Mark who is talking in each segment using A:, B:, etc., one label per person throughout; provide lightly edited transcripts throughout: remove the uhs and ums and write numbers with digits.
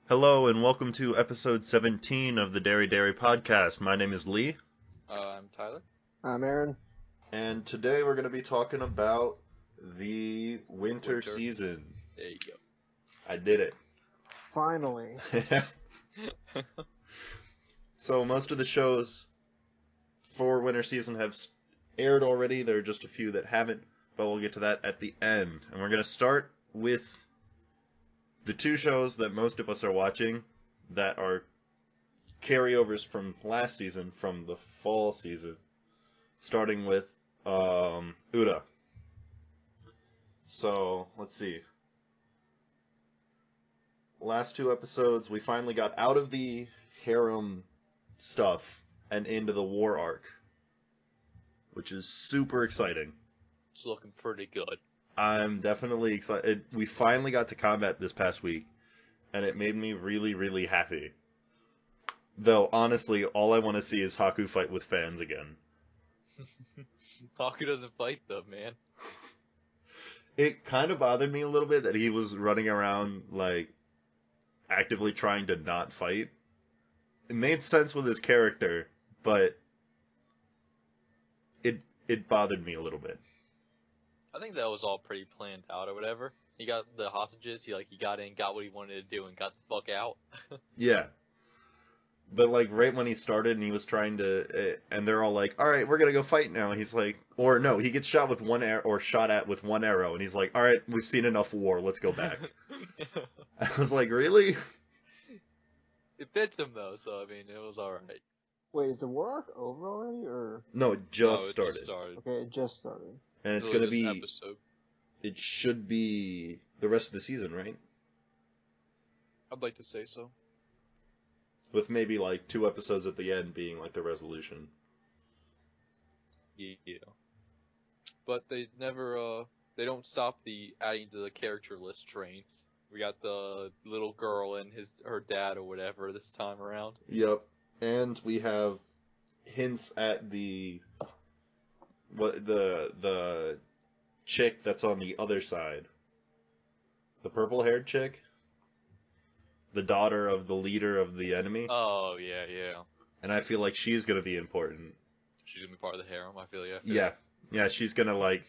A: Hello and welcome to episode 17 of the DerexDere podcast. My name is Lee.
B: I'm Tyler.
C: I'm Aaron.
A: And today we're going to be talking about the winter season.
B: There you go.
A: I did it.
C: Finally.
A: So most of the shows for winter season have aired already. There are just a few that haven't, but we'll get to that at the end. And we're going to start with the two shows that most of us are watching that are carryovers from last season, from the fall season, starting with Uta. So, let's see. Last two episodes, we finally got out of the harem stuff and into the war arc, which is super exciting.
B: It's looking pretty good.
A: I'm definitely excited. We finally got to combat this past week, and it made me really, really happy. Though, honestly, all I want to see is Haku fight with fans again.
B: Haku doesn't fight though, man.
A: It kind of bothered me a little bit that he was running around, like, actively trying to not fight. It made sense with his character, but it bothered me a little bit.
B: I think that was all pretty planned out or whatever. He got the hostages, he got in, got what he wanted to do, and got the fuck out.
A: Yeah. But, like, right when he started and he was trying to, and they're all like, alright, we're gonna go fight now, and he's like, or no, he gets shot with one arrow, or shot at with one arrow, and he's like, alright, we've seen enough war, let's go back. I was like, really?
B: It fits him though, so I mean, it was alright.
C: Wait, is the war arc over already, or?
A: No, it just started.
C: Okay, it just started.
A: And it's gonna be,
B: episode.
A: It should be the rest of the season, right?
B: I'd like to say so.
A: With maybe, like, 2 episodes at the end being, like, the resolution.
B: Yeah. But they never, they don't stop the adding to the character list train. We got the little girl and her dad or whatever this time around.
A: Yep. And we have hints at the chick that's on the other side. The purple-haired chick. The daughter of the leader of the enemy.
B: Oh, yeah.
A: And I feel like she's gonna be important.
B: She's gonna be part of the harem, I feel, yeah.
A: Yeah. Yeah, she's gonna, like,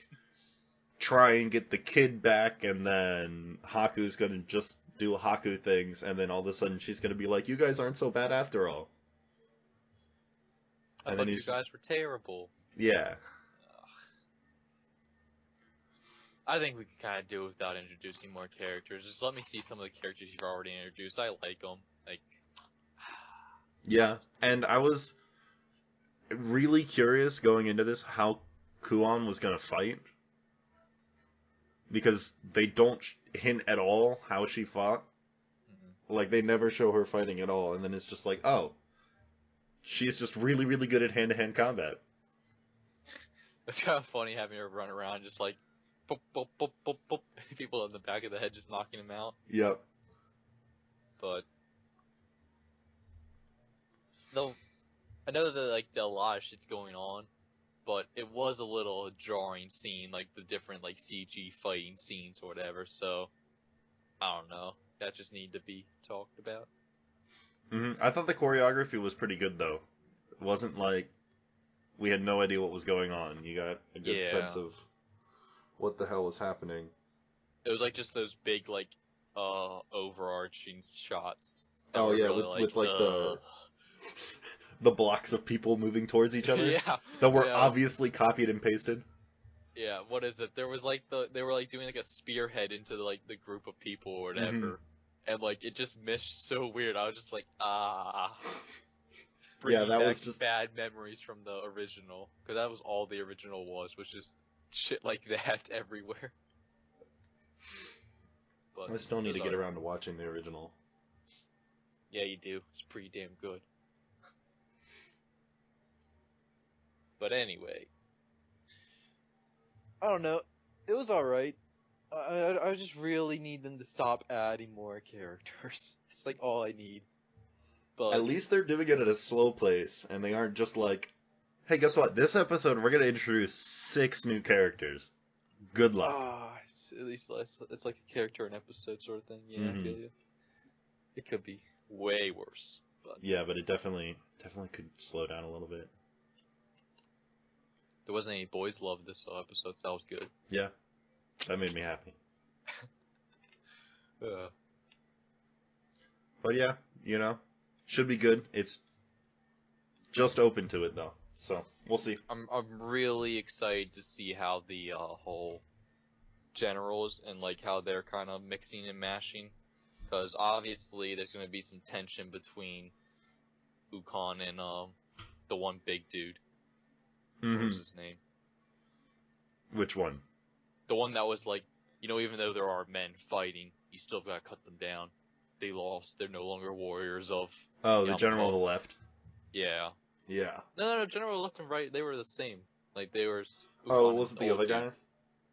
A: try and get the kid back, and then Haku's gonna just do Haku things, and then all of a sudden she's gonna be like, you guys aren't so bad after all.
B: I thought you guys were terrible.
A: Yeah.
B: I think we could kind of do it without introducing more characters. Just let me see some of the characters you've already introduced. I like them. Like,
A: yeah, and I was really curious going into this how Kuon was gonna fight, because they don't hint at all how she fought. Mm-hmm. Like, they never show her fighting at all, and then it's just like, oh, she's just really, really good at hand-to-hand combat.
B: It's kind of funny having her run around just like, boop, boop, boop, boop, boop. People in the back of the head just knocking him out.
A: Yep.
B: But though I know that like a lot of shit's going on, but it was a little jarring scene, like the different like CG fighting scenes or whatever. So I don't know. That just need to be talked about.
A: Mm-hmm. I thought the choreography was pretty good though. It wasn't like we had no idea what was going on. You got a good sense of what the hell was happening.
B: It was like just those big like overarching shots.
A: Oh yeah,
B: really,
A: with the blocks of people moving towards each other.
B: Yeah.
A: That were obviously copied and pasted.
B: Yeah, what is it? There was like they were like doing like a spearhead into the group of people or whatever. Mm-hmm. And like it just meshed so weird. I was just like,
A: yeah, that was just
B: bad memories from the original, because that was all the original was just shit like that everywhere. But
A: I still need to get around to watching the original.
B: Yeah, you do. It's pretty damn good. But anyway, I don't know. It was alright. I just really need them to stop adding more characters. It's like all I need. But
A: at least they're doing it at a slow pace, and they aren't just like, hey, guess what? This episode, we're going to introduce 6 new characters. Good luck.
B: It's at least less. It's like a character an episode sort of thing. Yeah, I feel you. It could be way worse. But
A: Yeah, but it definitely could slow down a little bit.
B: there wasn't any boys love this episode, so that was good.
A: Yeah, that made me happy. But yeah, should be good. It's just open to it though, so we'll see.
B: I'm really excited to see how the whole generals and like how they're kind of mixing and mashing, because obviously there's going to be some tension between Ukon and the one big dude. What was his name?
A: Which one?
B: The one that was like, even though there are men fighting, you still gotta cut them down. They lost. They're no longer warriors of.
A: Oh, the general on the left.
B: Yeah.
A: Yeah.
B: No, general left and right, they were the same. Like they were.
A: Oh, was it the other guy?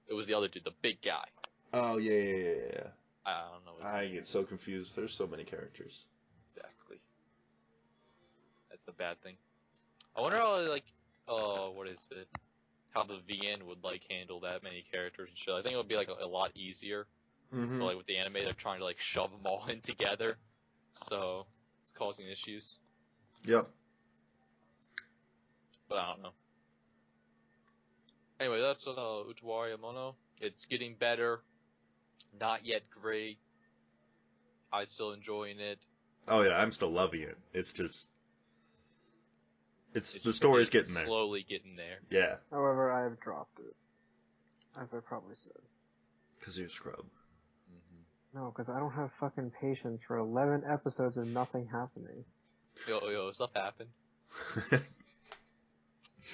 B: It was the other dude, the big guy.
A: Oh yeah.
B: I don't know.
A: I get so confused. There's so many characters.
B: Exactly. That's the bad thing. I wonder how what is it? How the VN would like handle that many characters and shit. I think it would be like a lot easier.
A: Mm-hmm.
B: But like with the anime, they're trying to like shove them all in together, so it's causing issues.
A: Yep.
B: But I don't know. Anyway, that's Utawarerumono. It's getting better. Not yet great. I'm still enjoying it.
A: Oh yeah, I'm still loving it. It's just.
B: It's
A: the story's getting there.
B: Slowly getting there.
A: Yeah.
C: However, I have dropped it, as I probably said.
A: Because you're a scrub.
C: No, because I don't have fucking patience for 11 episodes of nothing happening.
B: Yo, stuff happened.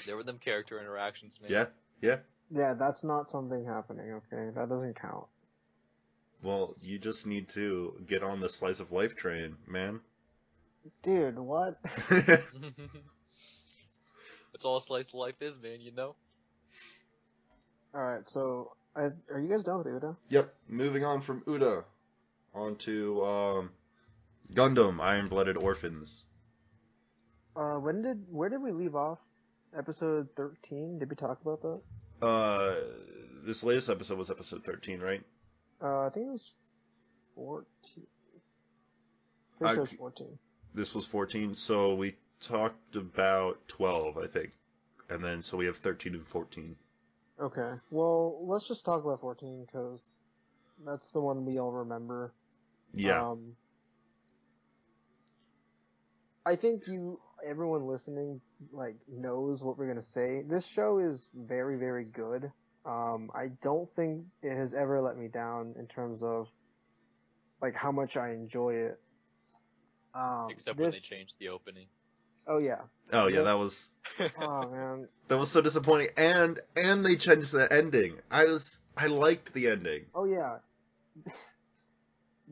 B: There were them character interactions, man.
A: Yeah.
C: Yeah, that's not something happening, okay? That doesn't count.
A: Well, you just need to get on the slice of life train, man.
C: Dude, what?
B: That's all a slice of life is, man,
C: Alright, so, are you guys done with Uda?
A: Yep. Moving on from Uda onto Gundam Iron-Blooded Orphans.
C: Where did we leave off? Episode 13? Did we talk about that?
A: This latest episode was episode 13, right?
C: I think it was 14. Pretty sure it was 14.
A: This was 14, so we talked about 12, I think. And then, so we have 13 and 14.
C: Okay, well, let's just talk about 14, because that's the one we all remember.
A: Yeah.
C: I think everyone listening, knows what we're gonna say. This show is very, very good. I don't think it has ever let me down in terms of, how much I enjoy it.
B: Except when they changed the opening.
C: Oh, yeah.
A: Oh, yeah, that was...
C: Oh, man.
A: That was so disappointing. And they changed the ending. I liked the ending.
C: Oh, yeah.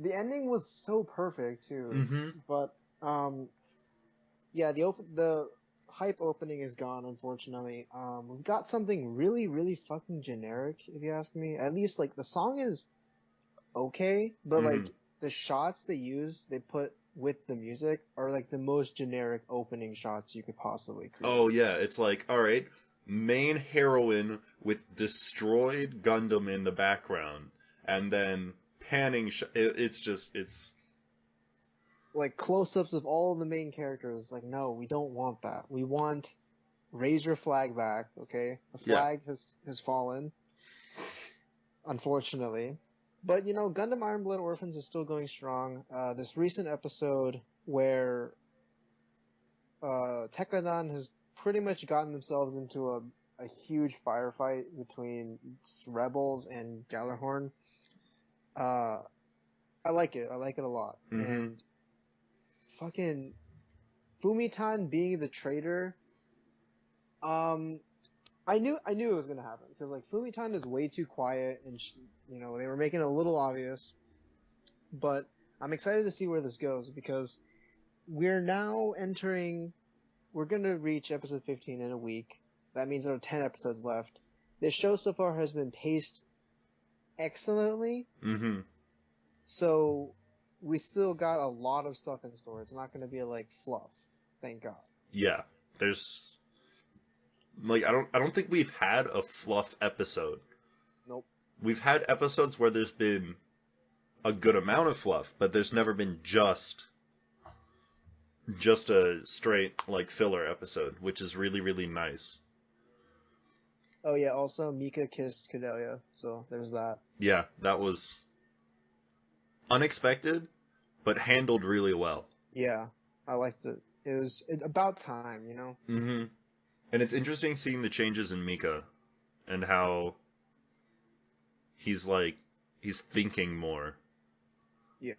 C: The ending was so perfect, too.
A: Mm-hmm.
C: But, yeah, the hype opening is gone, unfortunately. We've got something really, really fucking generic, if you ask me. At least, the song is okay, but, the shots they put with the music are, the most generic opening shots you could possibly create.
A: Oh, yeah, it's alright, main heroine with destroyed Gundam in the background, and then panning it's
C: close-ups of all the main characters. No, we don't want that. We want raise your flag back, okay? The flag has fallen, unfortunately. But, Gundam Iron Blood Orphans is still going strong. This recent episode where Tekkadan has pretty much gotten themselves into a huge firefight between rebels and Gjallarhorn. I like it. I like it a lot.
A: Mm-hmm.
C: And fucking Fumitan being the traitor, I knew it was gonna happen because Fumitan is way too quiet, and they were making it a little obvious. But I'm excited to see where this goes because we're now we're gonna reach episode 15 in a week. That means there are 10 episodes left. This show so far has been paced excellently.
A: Mm-hmm.
C: So we still got a lot of stuff in store. It's not gonna be fluff. Thank God.
A: Yeah, there's I don't think we've had a fluff episode.
C: Nope.
A: We've had episodes where there's been a good amount of fluff, but there's never been just a straight like filler episode, which is really, really nice.
C: Oh yeah, also Mika kissed Cordelia, so there's that.
A: Yeah, that was unexpected, but handled really well.
C: Yeah, I liked it. It was about time, you know?
A: Mm-hmm. And it's interesting seeing the changes in Mika and how he's thinking more.
C: Yeah.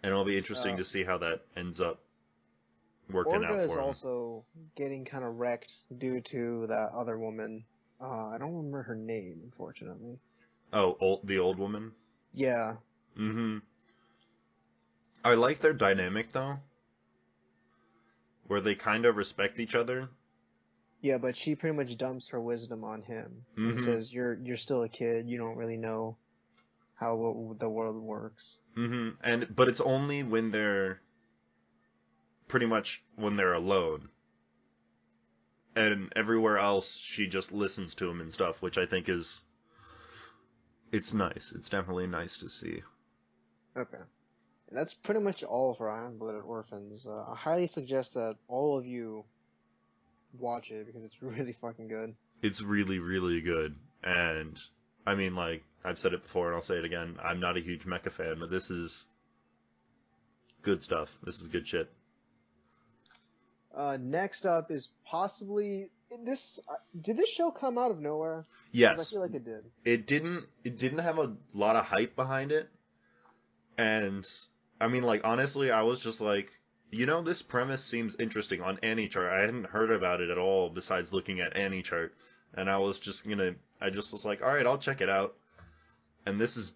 A: And it'll be interesting to see how that ends up working
C: Orga
A: out
C: is
A: for him.
C: also getting kind of wrecked due to that other woman. I don't remember her name, unfortunately.
A: Oh, the old woman?
C: Yeah.
A: Mm-hmm. I like their dynamic, though, where they kind of respect each other.
C: Yeah, but she pretty much dumps her wisdom on him and
A: Mhm.
C: says, "You're still a kid. You don't really know how the world works."
A: Mm-hmm. But it's only when they're alone. And everywhere else, she just listens to him and stuff, which I think it's nice. It's definitely nice to see.
C: Okay. And that's pretty much all for Iron-Blooded Orphans. I highly suggest that all of you watch it because it's really fucking good.
A: It's really, really good. And, I mean, like, I've said it before and I'll say it again, I'm not a huge mecha fan, but this is good stuff. This is good shit.
C: Next up is possibly this. Did this show come out of nowhere? 'Cause
A: Yes.
C: I feel like it did.
A: It didn't have a lot of hype behind it. And, I mean, like, honestly, I was just like, this premise seems interesting on AniChart. I hadn't heard about it at all besides looking at AniChart. And I just was like, alright, I'll check it out. And this is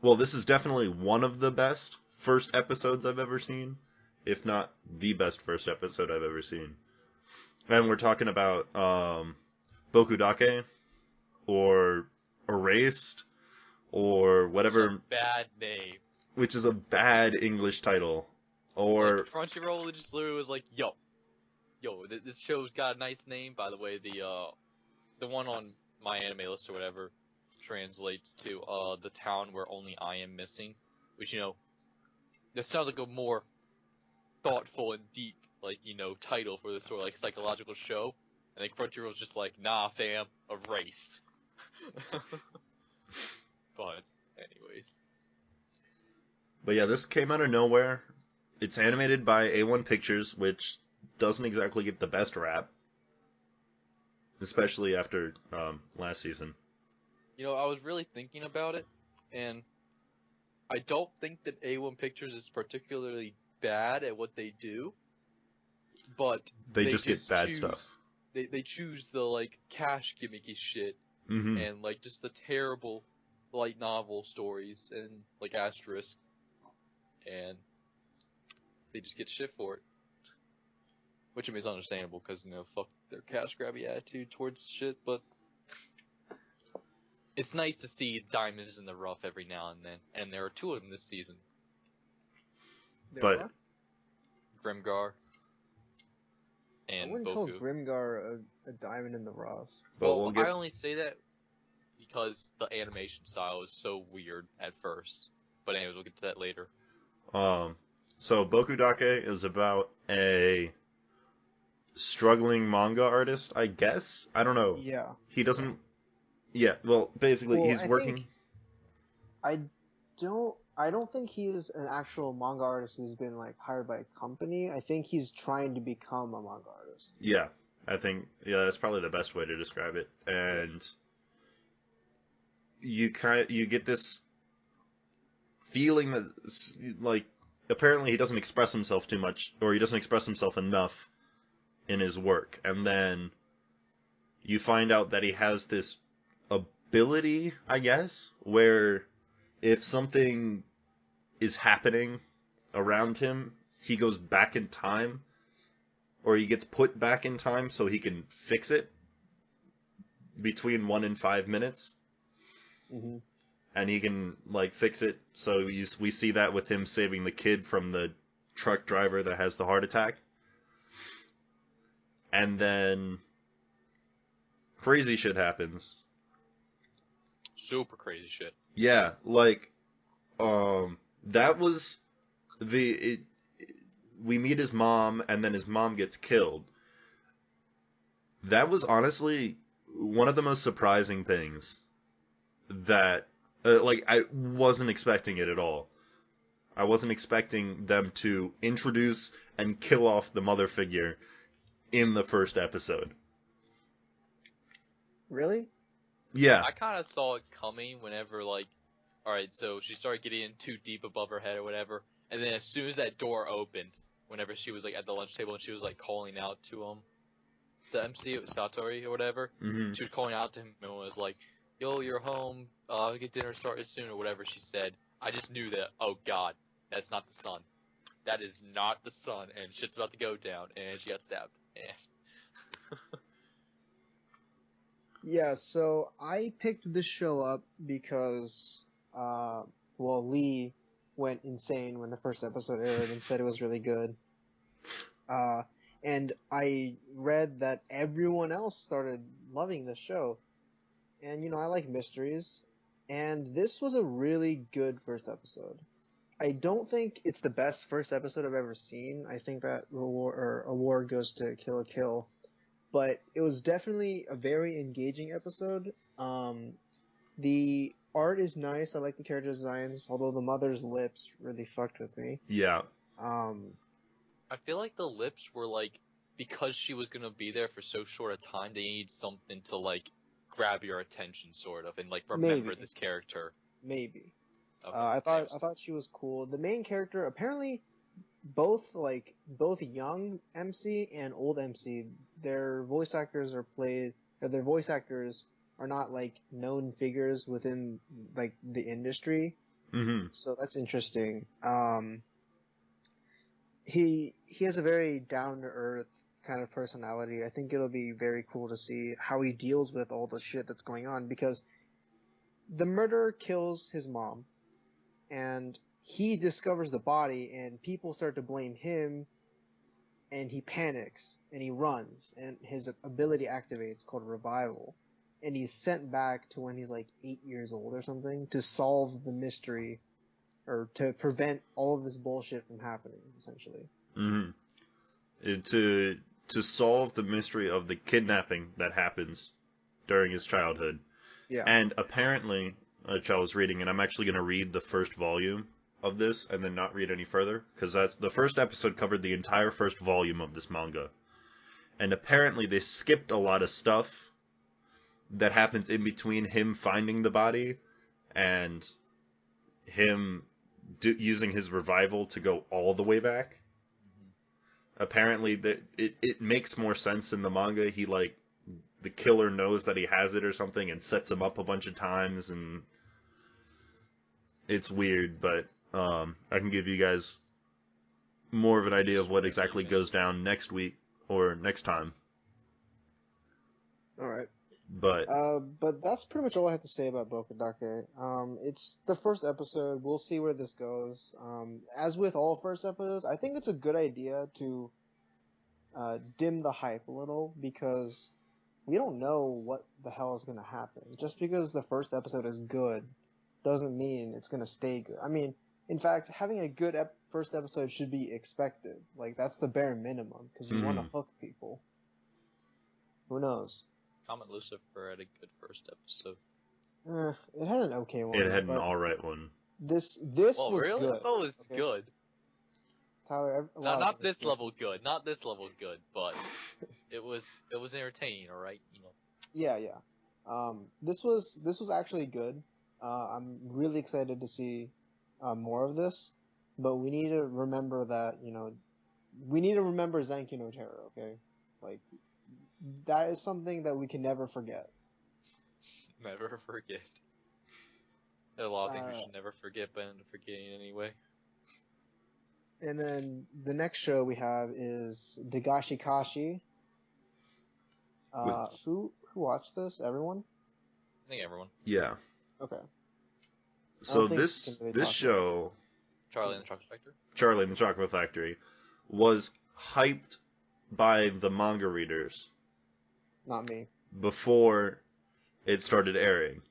A: this is definitely one of the best first episodes I've ever seen. If not the best first episode I've ever seen. And we're talking about Bokudake, or Erased, or whatever.
B: Such a bad name.
A: Which is a bad English title. Or
B: like, Crunchyroll just literally was like, yo, this show's got a nice name. By the way, the one on my anime list or whatever translates to the town where only I am missing, which this sounds like a more thoughtful and deep title for this sort of psychological show. And then Crunchyroll's just like, nah, fam, Erased. But anyways.
A: But yeah, this came out of nowhere. It's animated by A1 Pictures, which doesn't exactly get the best rap. Especially after last season.
B: I was really thinking about it, and I don't think that A1 Pictures is particularly bad at what they do, but
A: they just get bad
B: choose,
A: stuff.
B: They choose the cash gimmicky shit,
A: Mm-hmm.
B: and just the terrible light novel stories and asterisk, and they just get shit for it. Which I mean is understandable because fuck their cash grabby attitude towards shit, but it's nice to see diamonds in the rough every now and then, and there are two of them this season.
A: But
B: Grimgar and
C: I wouldn't
B: Boku.
C: call Grimgar a diamond in the rough.
A: But
B: Well, I only say that because the animation style is so weird at first. But anyways, we'll get to that later.
A: So Bokudake is about a struggling manga artist, I guess? I don't know.
C: Yeah.
A: He doesn't... Yeah, well, basically,
C: Well,
A: he's working...
C: I don't think he's an actual manga artist who's been hired by a company. I think he's trying to become a manga artist.
A: Yeah, I think that's probably the best way to describe it. And you get this feeling that apparently he doesn't express himself too much, or he doesn't express himself enough in his work. And then you find out that he has this ability, I guess, where if something is happening around him, he goes back in time, or he gets put back in time so he can fix it between 1 and 5 minutes.
C: Mm-hmm.
A: And he can fix it. So we see that with him saving the kid from the truck driver that has the heart attack. And then crazy shit happens.
B: super crazy shit.
A: Yeah, like, that was we meet his mom, and then his mom gets killed. That was honestly one of the most surprising things that, like, I wasn't expecting it at all. I wasn't expecting them to introduce and kill off the mother figure in the first episode.
C: Really?
A: Yeah.
B: I kind of saw it coming whenever, like, alright, so she started getting in too deep above her head or whatever, and then as soon as that door opened, whenever she was, like, at the lunch table and she was, like, calling out to him, the MC, Satori or whatever,
A: Mm-hmm.
B: she was calling out to him and was like, yo, you're home, get dinner started soon, or whatever she said. I just knew that, oh god, that's not the son. That is not the son, and shit's about to go down, and she got stabbed. And...
C: Yeah, so I picked this show up because, Lee went insane when the first episode aired and said it was really good. And I read that everyone else started loving the show. And, I like mysteries. And this was a really good first episode. I don't think it's the best first episode I've ever seen. I think that award goes to Kill la Kill. But it was definitely a very engaging episode. The art is nice. I like the character designs, although the mother's lips really fucked with me.
A: Yeah.
B: I feel like the lips were like, because she was gonna be there for so short a time, they need something to like grab your attention, sort of, and like remember this character.
C: Maybe.
B: Okay,
C: I thought she was cool. The main character, apparently, both young MC and old MC, their voice actors are not like known figures within like the industry.
A: Mm-hmm.
C: So that's interesting. He has a very down to earth kind of personality. I think it'll be very cool to see how he deals with all the shit that's going on, because the murderer kills his mom and he discovers the body and people start to blame him, and he panics and he runs and his ability activates called revival, and he's sent back to when he's like 8 years old or something to solve the mystery or to prevent all of this bullshit from happening, essentially.
A: Mm-hmm. To solve the mystery of the kidnapping that happens during his childhood.
C: Yeah.
A: And apparently, which I was reading, and I'm actually going to read the first volume of this and then not read any further, because the first episode covered the entire first volume of this manga. And apparently they skipped a lot of stuff that happens in between him finding the body and him using his revival to go all the way back. Mm-hmm. Apparently it makes more sense in the manga. He the killer knows that he has it or something and sets him up a bunch of times, and it's weird, but I can give you guys more of an idea of what exactly goes down next week or next time.
C: Alright.
A: But
C: that's pretty much all I have to say about Bokudake. It's the first episode. We'll see where this goes. As with all first episodes, I think it's a good idea to dim the hype a little, because we don't know what the hell is going to happen. Just because the first episode is good doesn't mean it's going to stay good. I mean, in fact, having a good first episode should be expected. Like, that's the bare minimum, because you want to hook people. Who knows?
B: Comet Lucifer had a good first episode.
C: It had an okay one.
A: It had an alright one.
C: This
B: well,
C: was
B: really?
C: good.
B: I thought it was good.
C: Tyler,
B: no, not this level good. Not this level good, but it was entertaining, alright?
C: Yeah. This was actually good. I'm really excited to see more of this, but we need to remember that, we need to remember Zanki no Terror, okay? Like, that is something that we can never forget.
B: Never forget. There are a lot of things we should never forget, but I end up forgetting anyway.
C: And then the next show we have is Dagashi Kashi. Who watched this? Everyone?
B: I think everyone.
A: Yeah.
C: Okay.
A: So this show,
B: Charlie and the Chocolate Factory?
A: Charlie and the Chocolate Factory, was hyped by the manga readers.
C: Not me.
A: Before it started airing.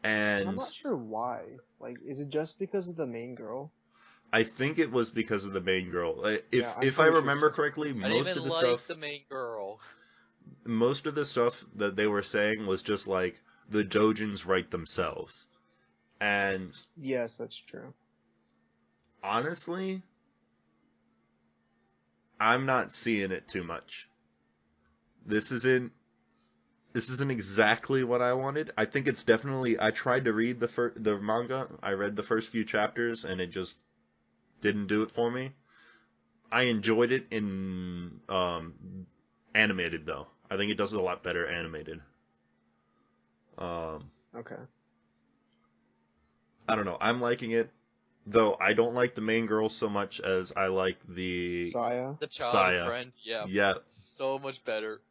C: I'm
A: And
C: not sure why. Like, is it just because of the main girl?
A: I think it was because of the main girl.
C: Yeah, I'm
A: If I
C: pretty sure it's
A: remember
C: just
A: correctly,
C: because.
B: I didn't even like the main girl.
A: most of the stuff that they were saying was just like the Dojins write themselves. And
C: Yes, that's true.
A: honestly, I'm not seeing it too much. This isn't exactly what I wanted. I think it's definitely. I tried to read the manga. I read the first few chapters, and it just didn't do it for me. I enjoyed it in animated though. I think it does it a lot better animated.
C: Okay.
A: I don't know. I'm liking it, though. I don't like the main girl so much as I like the
C: Saya.
B: The child
A: Saya.
B: friend, yeah.
A: Yeah,
B: So much better.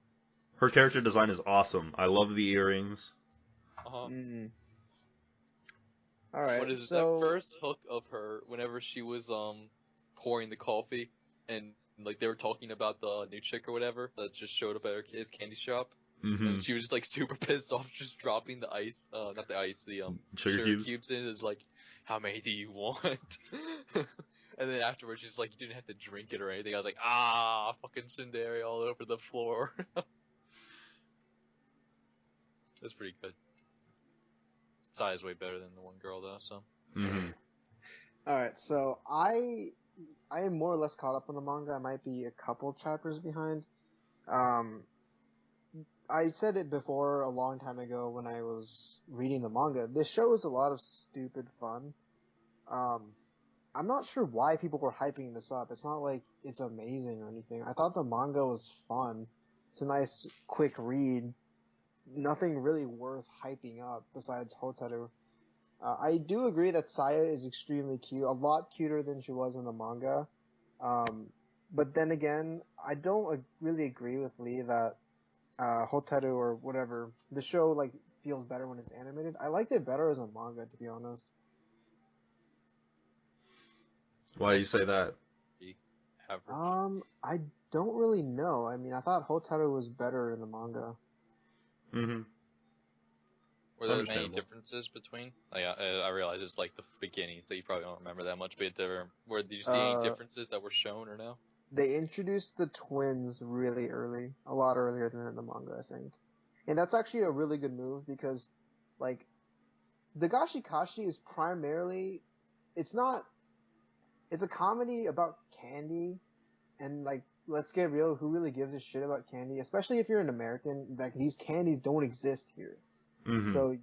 A: her character design is awesome. I love the earrings.
B: Uh-huh.
C: Mm. Alright,
B: What is it?
C: so...
B: That first hook of her, whenever she was pouring the coffee, and like they were talking about the new chick or whatever that just showed up at her kid's candy shop,
A: Mm-hmm.
B: and she was just like super pissed off, just dropping the ice, not the ice, the
A: Sugar
B: cubes in. Is like, how many do you want? And then afterwards, she's like, you didn't have to drink it or anything. I was like, fucking tsundere all over the floor. That's pretty good. Saya's way better than the one girl though, so.
A: Mm-hmm.
C: Alright, so I am more or less caught up on the manga. I might be a couple chapters behind. I said it before a long time ago when I was reading the manga. This show is a lot of stupid fun. I'm not sure why people were hyping this up. It's not like it's amazing or anything. I thought the manga was fun. It's a nice, quick read. Nothing really worth hyping up besides Hotaru. I do agree that Saya is extremely cute, a lot cuter than she was in the manga. But then again, I don't really agree with Lee that Hotaru or whatever, the show like feels better when it's animated. I liked it better as a manga, to be honest.
A: Why do you say that?
B: Average.
C: I don't really know. I mean, I thought Hotaru was better in the manga.
A: Mm-hmm.
B: Were there many
A: Understandable.
B: differences between? Like, I realize it's like the beginning, so you probably don't remember that much. But did you see any differences that were shown or no?
C: They introduced the twins really early, a lot earlier than in the manga, I think. And that's actually a really good move because, like, Dagashi Kashi is primarily, it's a comedy about candy, and like, let's get real, who really gives a shit about candy? Especially if you're an American, like, these candies don't exist here.
A: Mm-hmm.
C: So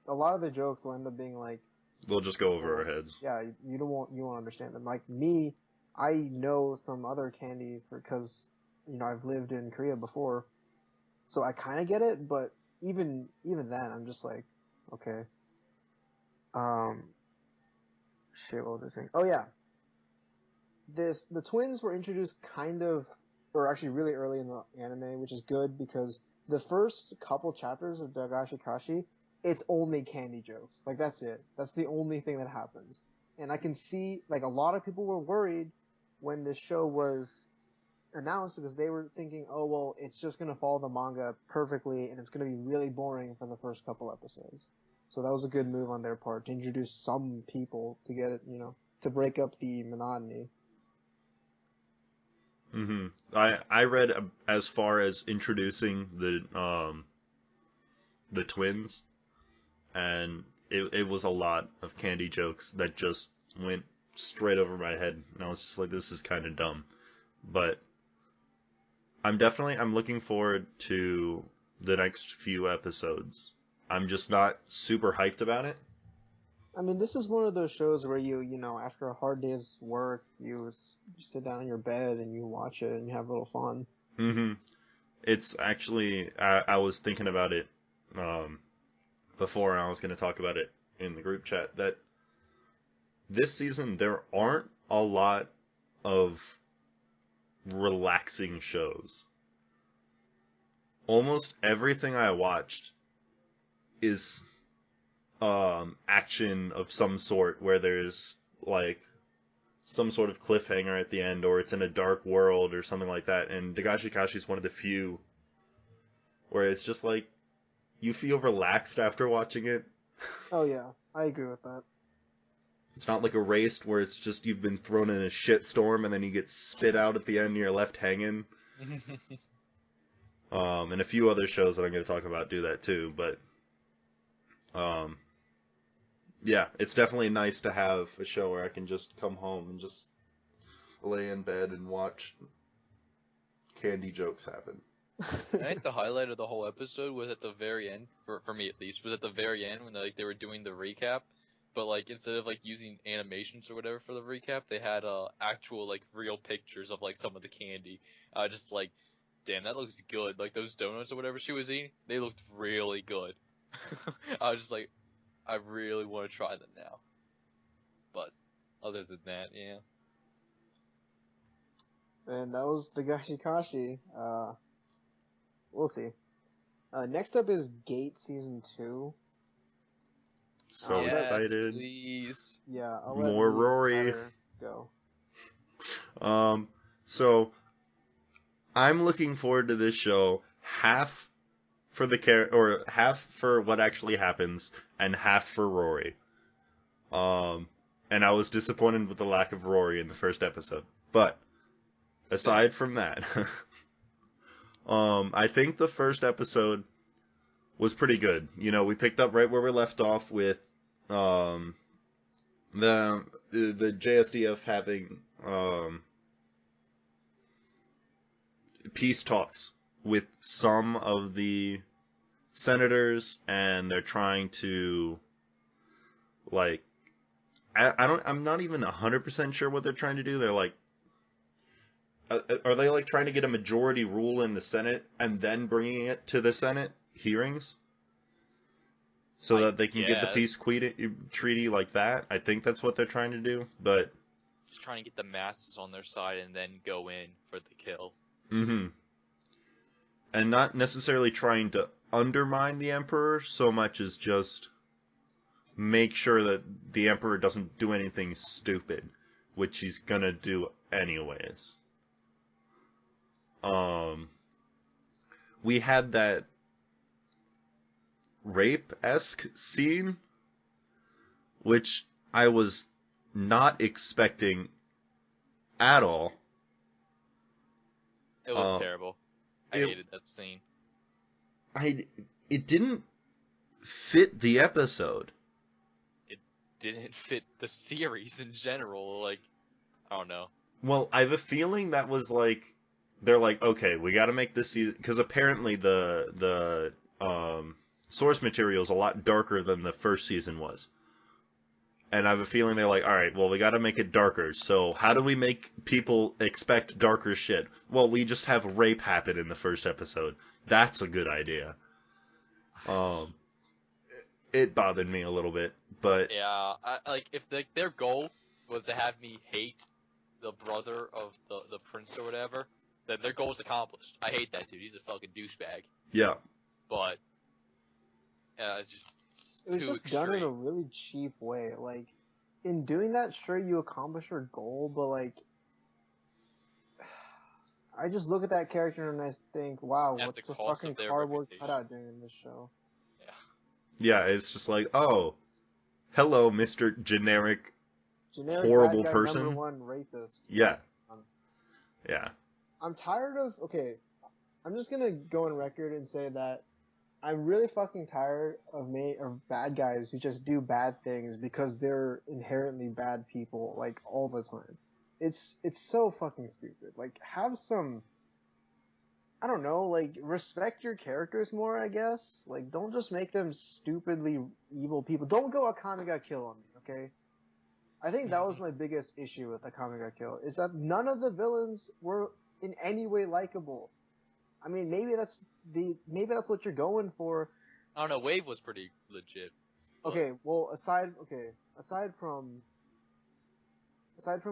C: a lot of the jokes will end up being like,
A: They'll just go over our heads.
C: yeah, you won't understand them. Like me, I know some other candy because, I've lived in Korea before, so I kind of get it. But even then, I'm just like, okay. Shit, what was I saying? Oh yeah, the twins were introduced or actually really early in the anime, which is good because the first couple chapters of Dagashi Kashi, it's only candy jokes. Like, that's it. That's the only thing that happens. And I can see, like, a lot of people were worried when this show was announced because they were thinking, oh, well, it's just going to follow the manga perfectly and it's going to be really boring for the first couple episodes. So that was a good move on their part to introduce some people to get it, to break up the monotony.
A: Mm-hmm. I read as far as introducing the twins, and it was a lot of candy jokes that just went straight over my head, and I was just like, this is kind of dumb. But I'm looking forward to the next few episodes. I'm just not super hyped about it.
C: I mean, this is one of those shows where after a hard day's work, you sit down on your bed and you watch it and you have a little fun.
A: Mm-hmm. It's actually, I was thinking about it before, and I was going to talk about it in the group chat, that this season there aren't a lot of relaxing shows. Almost everything I watched is action of some sort where there's like some sort of cliffhanger at the end, or it's in a dark world or something like that. And Dagashi Kashi is one of the few where it's just like you feel relaxed after watching it.
C: Oh yeah, I agree with that.
A: It's not like Erased where it's just you've been thrown in a shitstorm and then you get spit out at the end and you're left hanging. And a few other shows that I'm going to talk about do that too, but um, yeah, it's definitely nice to have a show where I can just come home and just lay in bed and watch candy jokes happen.
B: I think the highlight of the whole episode was at the very end, for me at least, was at the very end when they were doing the recap, but like instead of like using animations or whatever for the recap, they had actual like real pictures of like some of the candy. Just like, damn, that looks good. Like those donuts or whatever she was eating, they looked really good. I was just like, I really want to try them now. But other than that, yeah.
C: And that was Dagashi Kashi. We'll see. Next up is Gate Season 2.
A: So
C: Yes,
A: excited.
B: Please.
C: Yeah, I'll let
A: More
C: Lee
A: Rory.
C: Tyler go.
A: So I'm looking forward to this show half for half for what actually happens and half for Rory. And I was disappointed with the lack of Rory in the first episode. But aside from that, I think the first episode was pretty good. You know, we picked up right where we left off with the JSDF having peace talks with some of the senators, and they're trying to like I'm not even 100% sure what they're trying to do. They're like are they like trying to get a majority rule in the Senate and then bringing it to the Senate hearings so that they can get the peace treaty like that? I think that's what they're trying to do, but
B: just trying to get the masses on their side and then go in for the kill.
A: Mm-hmm. And not necessarily trying to undermine the Emperor so much as just make sure that the Emperor doesn't do anything stupid, which he's gonna do anyways. We had that rape-esque scene, which I was not expecting at all.
B: It was terrible. I hated that scene.
A: It didn't fit the episode.
B: It didn't fit the series in general. Like, I don't know.
A: Well, I have a feeling that was like, they're like, okay, we got to make this season, because apparently the source material is a lot darker than the first season was. And I have a feeling they're like, all right, well, we got to make it darker. So how do we make people expect darker shit? Well, we just have rape happen in the first episode. That's a good idea. It bothered me a little bit, but
B: yeah, like if their goal was to have me hate the brother of the prince or whatever, then their goal is accomplished. I hate that dude. He's a fucking douchebag.
A: Yeah.
B: But it's just
C: it was
B: too
C: just
B: extreme.
C: done in a really cheap way. Like, in doing that, sure, you accomplish your goal, but like, I just look at that character and I think, wow,
B: At
C: what's
B: the
C: a
B: cost of
C: fucking
B: their
C: cardboard
B: reputation.
C: cutout doing in this show?
A: Yeah, it's just like, oh, hello, Mr. Generic horrible
C: bad guy
A: person.
C: #1 rapist.
A: Yeah. Yeah.
C: I'm tired of. Okay, I'm just gonna go on record and say that I'm really fucking tired of bad guys who just do bad things because they're inherently bad people, like, all the time. It's so fucking stupid. Like, have some, I don't know, like, respect your characters more, I guess. Like, don't just make them stupidly evil people. Don't go Akame ga Kill on me, okay? I think that was my biggest issue with Akame ga Kill, is that none of the villains were in any way likable. I mean, maybe that's what you're going for.
B: I don't know. Wave was pretty legit.
C: Okay, well, aside from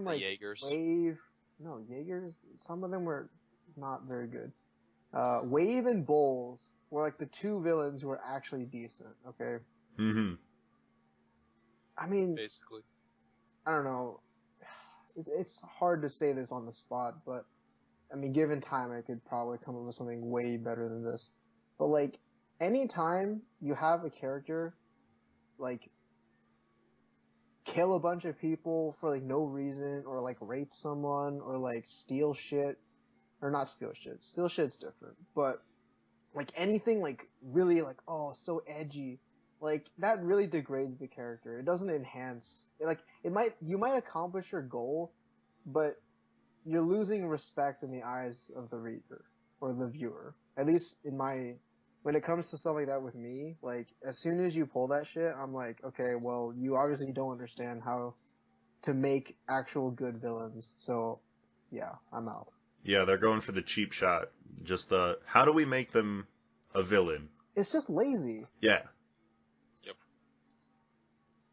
C: like
B: Jaegers.
C: Wave, no, Jaegers, some of them were not very good. Wave and Bulls were like the two villains who were actually decent. Okay.
A: Mm-hmm.
C: I mean,
B: Basically.
C: I don't know. It's hard to say this on the spot, but I mean, given time, I could probably come up with something way better than this. But like, anytime you have a character like kill a bunch of people for like no reason, or like rape someone, or like steal shit, or not steal shit. Steal shit's different, but like anything like really like so edgy, like that really degrades the character. It doesn't enhance. You might accomplish your goal, but you're losing respect in the eyes of the reader or the viewer. At least when it comes to stuff like that with me, like as soon as you pull that shit, I'm like, okay, well, you obviously don't understand how to make actual good villains. So, yeah, I'm out.
A: Yeah, they're going for the cheap shot. Just how do we make them a villain?
C: It's just lazy.
A: Yeah.
B: Yep.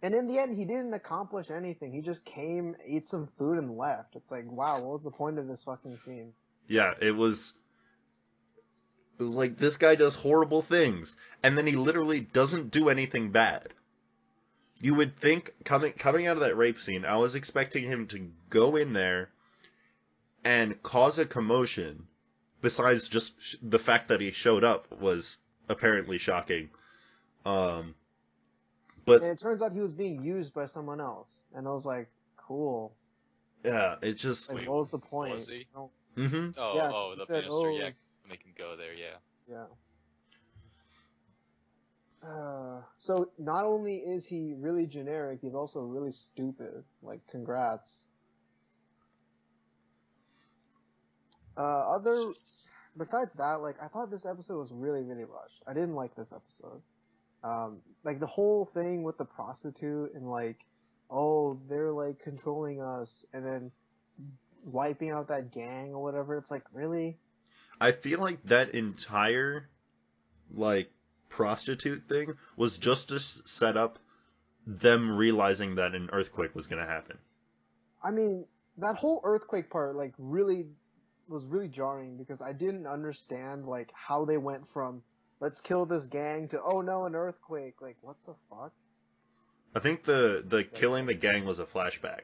C: And in the end, he didn't accomplish anything. He just came, ate some food, and left. It's like, wow, what was the point of this fucking scene?
A: Yeah, it was like, this guy does horrible things, and then he literally doesn't do anything bad. You would think, coming out of that rape scene, I was expecting him to go in there and cause a commotion, besides just the fact that he showed up was apparently shocking. But
C: And it turns out he was being used by someone else. And I was like, cool.
A: yeah, it just...
C: Like, what was the point?
B: Was he?
A: Mm-hmm.
B: Oh,
C: he
B: the
C: said,
B: minister, yeah, make him go there, yeah.
C: Yeah. So not only is he really generic, he's also really stupid. Like, congrats. Besides that, like, I thought this episode was really, really rushed. I didn't like this episode. Like, the whole thing with the prostitute and, like, they're, like, controlling us, and then wiping out that gang or whatever, it's like, really?
A: I feel like that entire, like, prostitute thing was just to set up them realizing that an earthquake was going to happen.
C: I mean, that whole earthquake part, like, was really jarring, because I didn't understand, like, how they went from, let's kill this gang, to, oh no, an earthquake. Like, what the fuck?
A: I think the killing the gang was a flashback.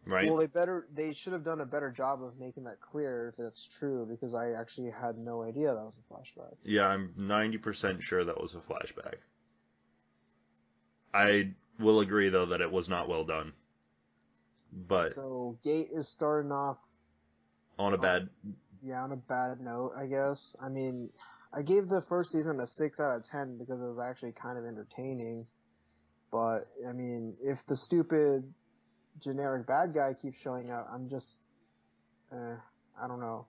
A: Right?
C: Well, they should have done a better job of making that clear if that's true, because I actually had no idea that was a flashback.
A: Yeah, I'm 90% sure that was a flashback. I will agree, though, that it was not well done. But
C: So, Gate is starting off
A: on a bad...
C: on a bad note, I guess. I mean, I gave the first season a 6 out of 10 because it was actually kind of entertaining. But, I mean, if the stupid generic bad guy keeps showing up, I'm just, I don't know.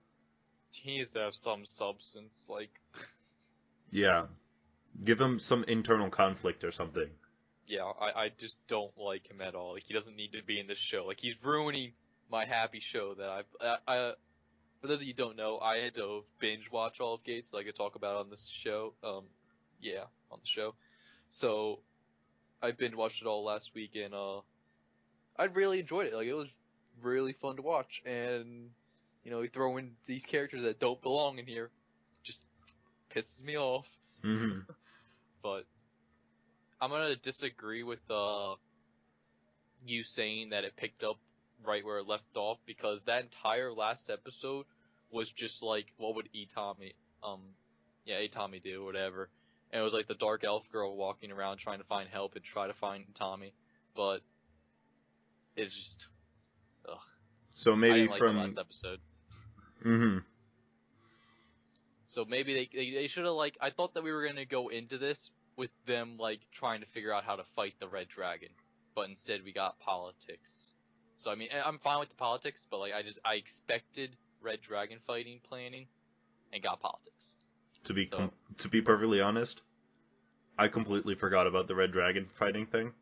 B: He needs to have some substance, like...
A: Yeah. Give him some internal conflict or something.
B: Yeah, I just don't like him at all. Like, he doesn't need to be in this show. Like, he's ruining my happy show that I for those of you who don't know, I had to binge watch all of Gates so I could talk about it on this show. On the show. So, I binge watched it all last week, and, I really enjoyed it. Like, it was really fun to watch, and, you know, you throw in these characters that don't belong in here, just pisses me off.
A: Mm-hmm.
B: But I'm gonna disagree with you saying that it picked up right where it left off, because that entire last episode was just like, what would Itami do, whatever. And it was like the dark elf girl walking around trying to find help and try to find Itami, but it's just, ugh.
A: So maybe
B: I didn't like the last episode.
A: Mm-hmm.
B: So maybe they should have, like, I thought that we were gonna go into this with them, like, trying to figure out how to fight the Red Dragon, but instead we got politics. So, I mean, I'm fine with the politics, but, like, I expected Red Dragon fighting planning, and got politics.
A: To be perfectly honest, I completely forgot about the Red Dragon fighting thing.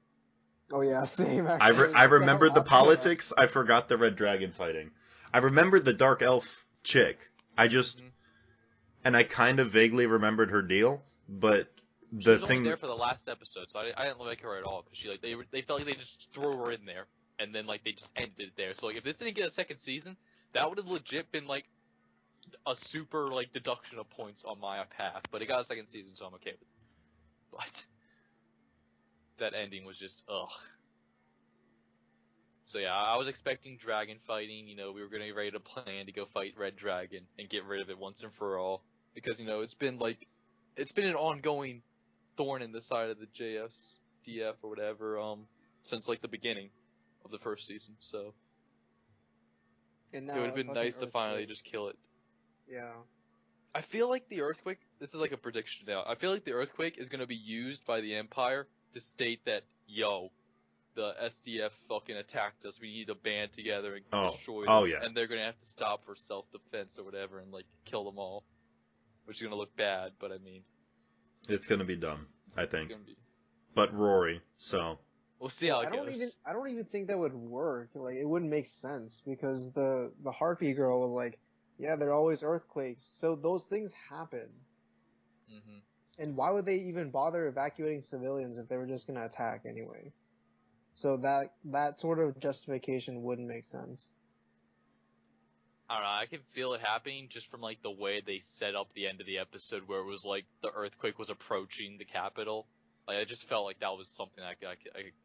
C: Oh yeah, same, actually.
A: I remembered the politics, I forgot the Red Dragon fighting. I remembered the Dark Elf chick. And I kind of vaguely remembered her deal, but
B: she was only there for the last episode, so I didn't like her at all, because they felt like they just threw her in there, and then, like, they just ended it there. So, like, if this didn't get a second season, that would have legit been, like, a super, like, deduction of points on my path, but it got a second season, so I'm okay with it. But that ending was just, ugh. So yeah, I was expecting dragon fighting, you know, we were gonna get ready to plan to go fight Red Dragon and get rid of it once and for all. Because, you know, it's been an ongoing thorn in the side of the JSDF or whatever, since like the beginning of the first season. So
C: And
B: it
C: now
B: would have
C: a
B: been
C: fucking
B: nice to finally
C: earthquake.
B: just kill it.
C: Yeah.
B: I feel like the earthquake. This is like a prediction now. I feel like the earthquake is gonna be used by the Empire to state that, yo, the SDF fucking attacked us. We need to band together and destroy them.
A: Oh, yeah.
B: And they're gonna have to stop for self-defense or whatever and like kill them all, which is gonna look bad. But I mean,
A: It's gonna be dumb, I
B: it's
A: think.
B: gonna be.
A: But Rory, so
B: We'll see how it
C: I don't
B: goes.
C: even think that would work. Like, it wouldn't make sense because the Harpy girl was like, yeah, there are always earthquakes, so those things happen.
B: Hmm.
C: And why would they even bother evacuating civilians if they were just gonna attack anyway? So that sort of justification wouldn't make sense.
B: I don't know. I can feel it happening just from like the way they set up the end of the episode, where it was like the earthquake was approaching the capital. Like I just felt like that was something I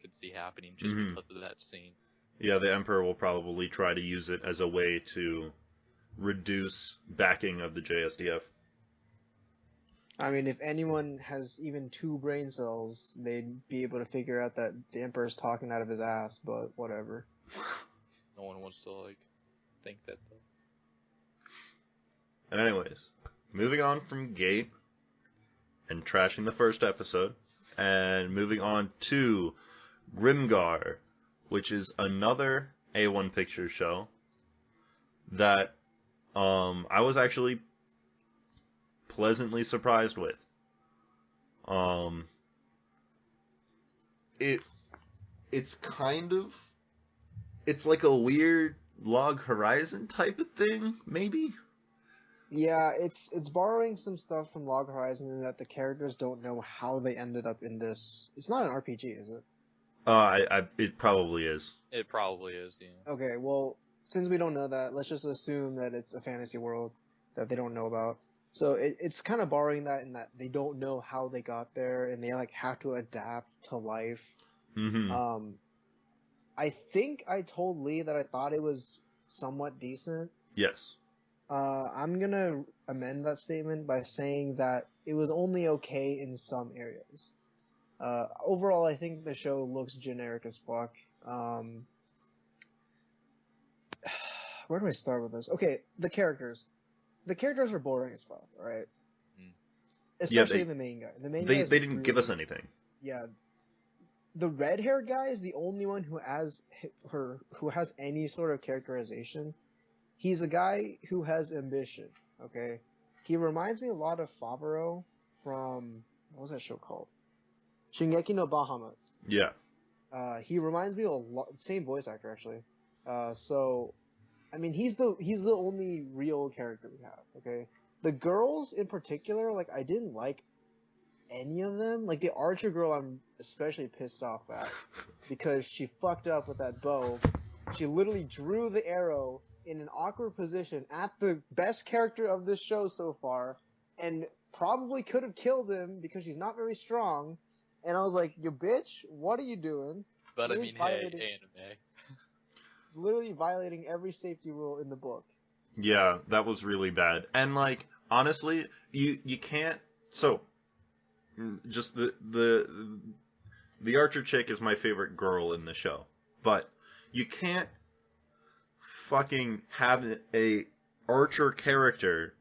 B: could see happening just
A: Mhm.
B: because of that scene.
A: yeah, the Emperor will probably try to use it as a way to reduce backing of the JSDF.
C: I mean, if anyone has even 2 brain cells, they'd be able to figure out that the Emperor's talking out of his ass, but whatever.
B: No one wants to like think that though.
A: And anyways, moving on from Gate and trashing the first episode, and moving on to Grimgar, which is another A1 Pictures show that I was actually pleasantly surprised with. It's kind of, it's like a weird Log Horizon type of thing, maybe?
C: Yeah, it's borrowing some stuff from Log Horizon in that the characters don't know how they ended up in this. It's not an RPG, is it?
A: It probably is.
B: It probably is, yeah.
C: Okay, well, since we don't know that, let's just assume that it's a fantasy world that they don't know about. So it's kind of borrowing that in that they don't know how they got there and they like have to adapt to life.
A: Mm-hmm.
C: I think I told Lee that I thought it was somewhat decent.
A: Yes.
C: I'm gonna amend that statement by saying that it was only okay in some areas. Overall, I think the show looks generic as fuck. Where do I start with this? Okay, the characters. The characters are boring as fuck, alright?
B: Mm.
C: Especially the main guy. The main guy
A: They
C: is
A: didn't give
C: really-
A: us anything.
C: Yeah. The red-haired guy is the only one who has any sort of characterization. He's a guy who has ambition, okay? He reminds me a lot of Favreau from, what was that show called? Shingeki no Bahamut.
A: Yeah.
C: He reminds me a lot, same voice actor actually. So, I mean, he's the only real character we have, okay? The girls in particular, like, I didn't like any of them. Like, the archer girl I'm especially pissed off at because she fucked up with that bow. She literally drew the arrow in an awkward position at the best character of this show so far, and probably could have killed him because she's not very strong. And I was like, you bitch, what are you doing?
B: But I
C: Really
B: mean, hey,
C: violating-
B: anime.
C: Literally violating every safety rule in the book.
A: Yeah, that was really bad. And like, honestly, you can't. So, just the archer chick is my favorite girl in the show, but you can't fucking have a archer character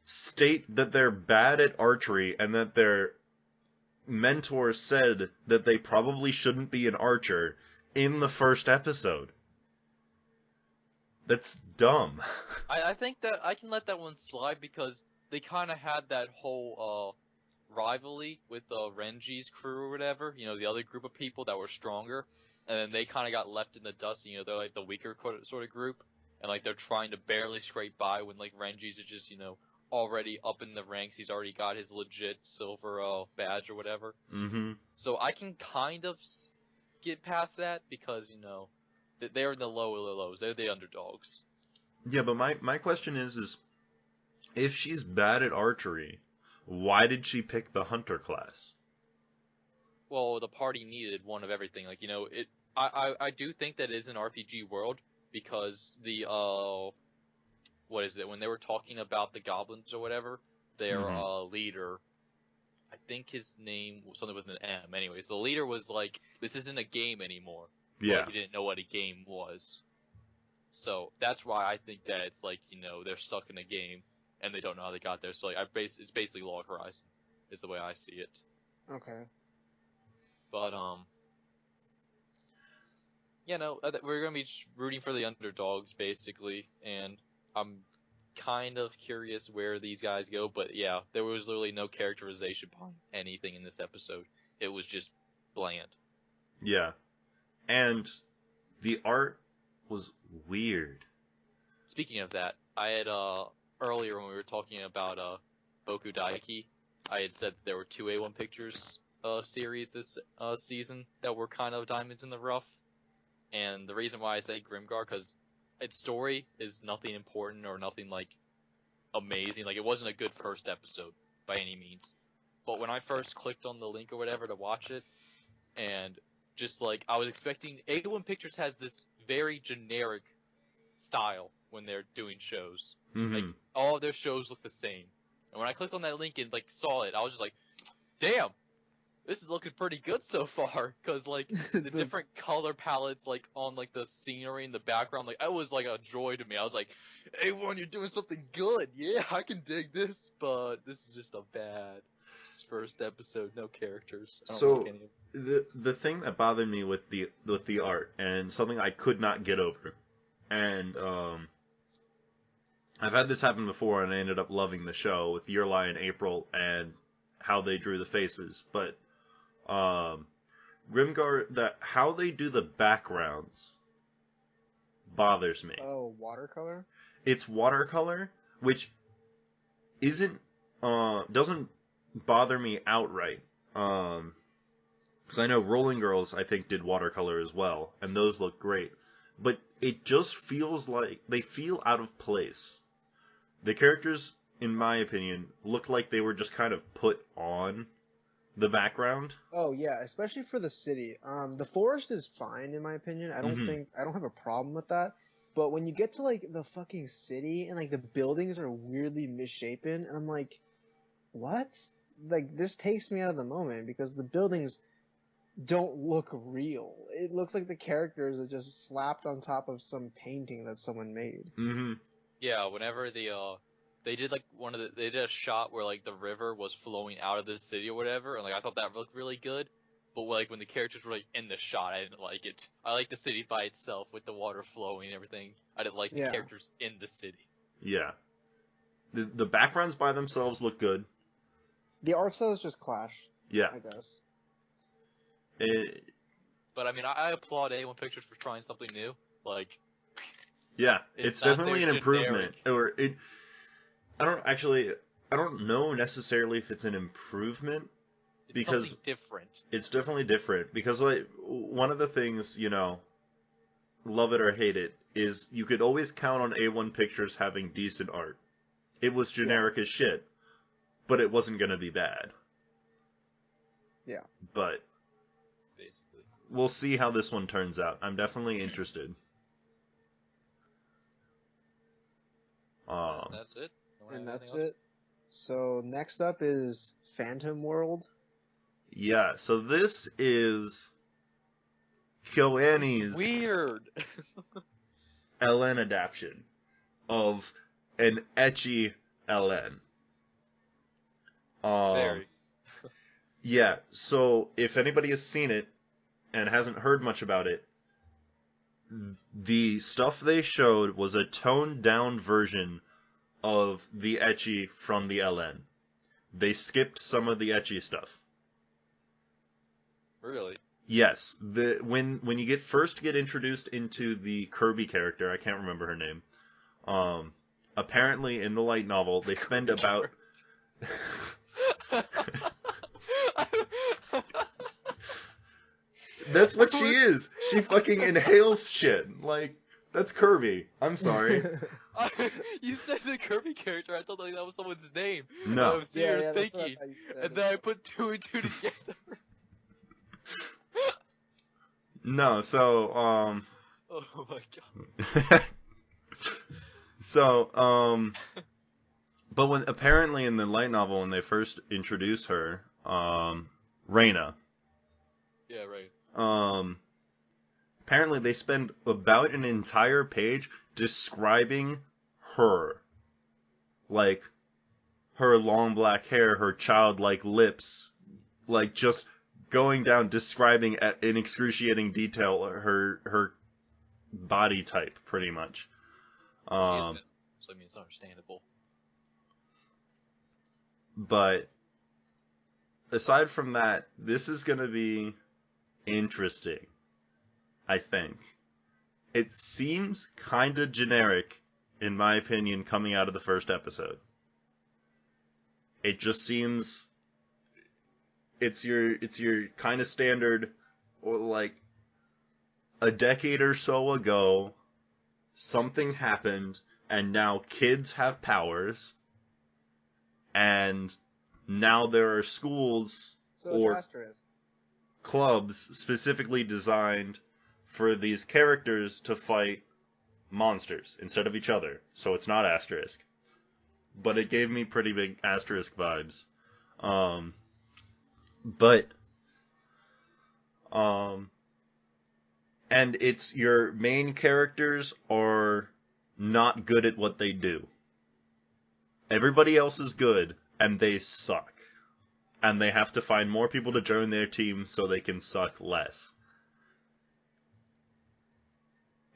A: state that they're bad at archery and that their mentor said that they probably shouldn't be an archer in the first episode. That's dumb.
B: I think that I can let that one slide because they kind of had that whole rivalry with Renji's crew or whatever. You know, the other group of people that were stronger, and then they kind of got left in the dust. You know, they're like the weaker sort of group, and like they're trying to barely scrape by when like Renji's is just already up in the ranks. He's already got his legit silver badge or whatever.
A: Mm-hmm.
B: So I can kind of get past that because they're in the lows. They're the underdogs.
A: Yeah, but my question is if she's bad at archery, why did she pick the hunter class?
B: Well, the party needed one of everything. Like, I do think that is an RPG world because the, what is it? When they were talking about the goblins or whatever, their, leader, I think his name was something with an M. Anyways, the leader was like, "This isn't a game anymore."
A: Yeah.
B: Like, he didn't know what a game was. So that's why I think that it's like, they're stuck in a game and they don't know how they got there. So like, it's basically Log Horizon, is the way I see it.
C: Okay.
B: But we're gonna be rooting for the underdogs basically, and I'm kind of curious where these guys go. But yeah, there was literally no characterization behind anything in this episode. It was just bland.
A: Yeah. And the art was weird.
B: Speaking of that, I had earlier when we were talking about Boku Daiki, I had said there were two A1 Pictures series this season that were kind of diamonds in the rough. And the reason why I say Grimgar, because its story is nothing important or nothing like amazing. Like, it wasn't a good first episode by any means. But when I first clicked on the link or whatever to watch it, and just like I was expecting, A1 Pictures has this very generic style when they're doing shows.
A: Mm-hmm.
B: Like, all of their shows look the same. And when I clicked on that link and like saw it, I was just like, damn, this is looking pretty good so far. Cause like the different color palettes like on like the scenery in the background, like it was like a joy to me. I was like, A1, you're doing something good. Yeah, I can dig this, but this is just a bad first episode. No characters. I don't like any of them.
A: The thing that bothered me with the art, and something I could not get over, and I've had this happen before, and I ended up loving the show with Yurlai and April and how they drew the faces. But Grimgar, how they do the backgrounds bothers me.
C: Oh, watercolor?
A: It's watercolor, which doesn't bother me outright. Because I know Rolling Girls, I think, did watercolor as well, and those look great. But it just feels like they feel out of place. The characters, in my opinion, look like they were just kind of put on the background.
C: Oh yeah, especially for the city. The forest is fine in my opinion. I don't have a problem with that. But when you get to like the fucking city and like the buildings are weirdly misshapen, and I'm like, what? Like, this takes me out of the moment because the buildings don't look real. It looks like the characters are just slapped on top of some painting that someone made.
A: Mm-hmm.
B: Yeah, whenever they did like they did a shot where like the river was flowing out of the city or whatever, and like I thought that looked really good. But like when the characters were like in the shot, I didn't like it. I like the city by itself with the water flowing and everything. I didn't like the characters in the city.
A: Yeah. The backgrounds by themselves look good.
C: The art styles just clash.
A: Yeah.
C: I guess.
B: But I mean, I applaud A1 Pictures for trying something new. Like,
A: yeah, it's definitely an improvement. I don't know necessarily if it's an improvement. Because
B: something different.
A: It's definitely different. Because like one of the things, love it or hate it, is you could always count on A1 Pictures having decent art. It was generic as shit, but it wasn't gonna be bad.
C: Yeah.
A: But
B: basically,
A: we'll see how this one turns out. I'm definitely interested.
B: That's it.
C: And that's it. So next up is Phatom World.
A: Yeah, so this is KyoAni's
B: weird
A: LN adaptation of an ecchi LN.
B: Very.
A: Yeah, so if anybody has seen it and hasn't heard much about it, the stuff they showed was a toned down version of the ecchi from the LN. They skipped some of the ecchi stuff.
B: Really?
A: Yes. When you first get introduced into the Kirby character, I can't remember her name. Apparently in the light novel, they spend about That's what she is. She fucking inhales shit. Like, that's Kirby. I'm sorry.
B: You said the Kirby character. I thought like that was someone's name.
A: No.
B: I was thinking, and then I put two and two together.
A: No, so
B: Oh my god.
A: So, but apparently in the light novel when they first introduce her, Reina.
B: Yeah, right.
A: Apparently they spend about an entire page describing her. Like, her long black hair, her childlike lips, like, just going down, describing in excruciating detail her body type, pretty much.
B: She is missing, so I mean, it's understandable.
A: But aside from that, this is going to be interesting, I think. It seems kind of generic, in my opinion, coming out of the first episode. It just seems it's your kind of standard, or like a decade or so ago, something happened, and now kids have powers, and now there are schools or
C: asterisk.
A: clubs specifically designed for these characters to fight monsters instead of each other. So it's not asterisk. But it gave me pretty big asterisk vibes. And it's your main characters are not good at what they do. Everybody else is good, and they suck. And they have to find more people to join their team so they can suck less.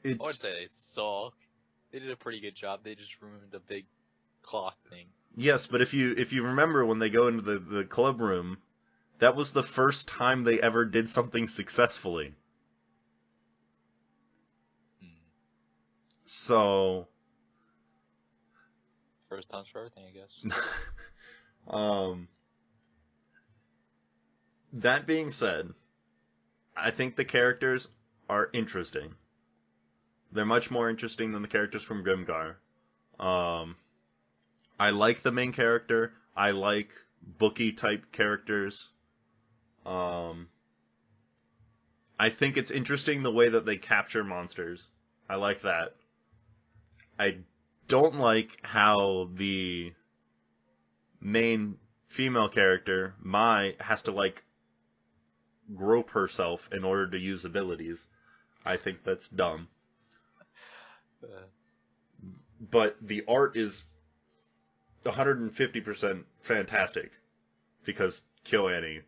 B: I wouldn't say they suck. They did a pretty good job. They just ruined a big clock thing.
A: Yes, but if you remember when they go into the club room, that was the first time they ever did something successfully. So...
B: First time's for everything, I guess.
A: That being said, I think the characters are interesting. They're much more interesting than the characters from Grimgar. I like the main character. I like bookie-type characters. I think it's interesting the way that they capture monsters. I like that. I don't like how the main female character, Mai, has to, like, grope herself in order to use abilities. I think that's dumb. But the art is 150% fantastic. Because KyoAni.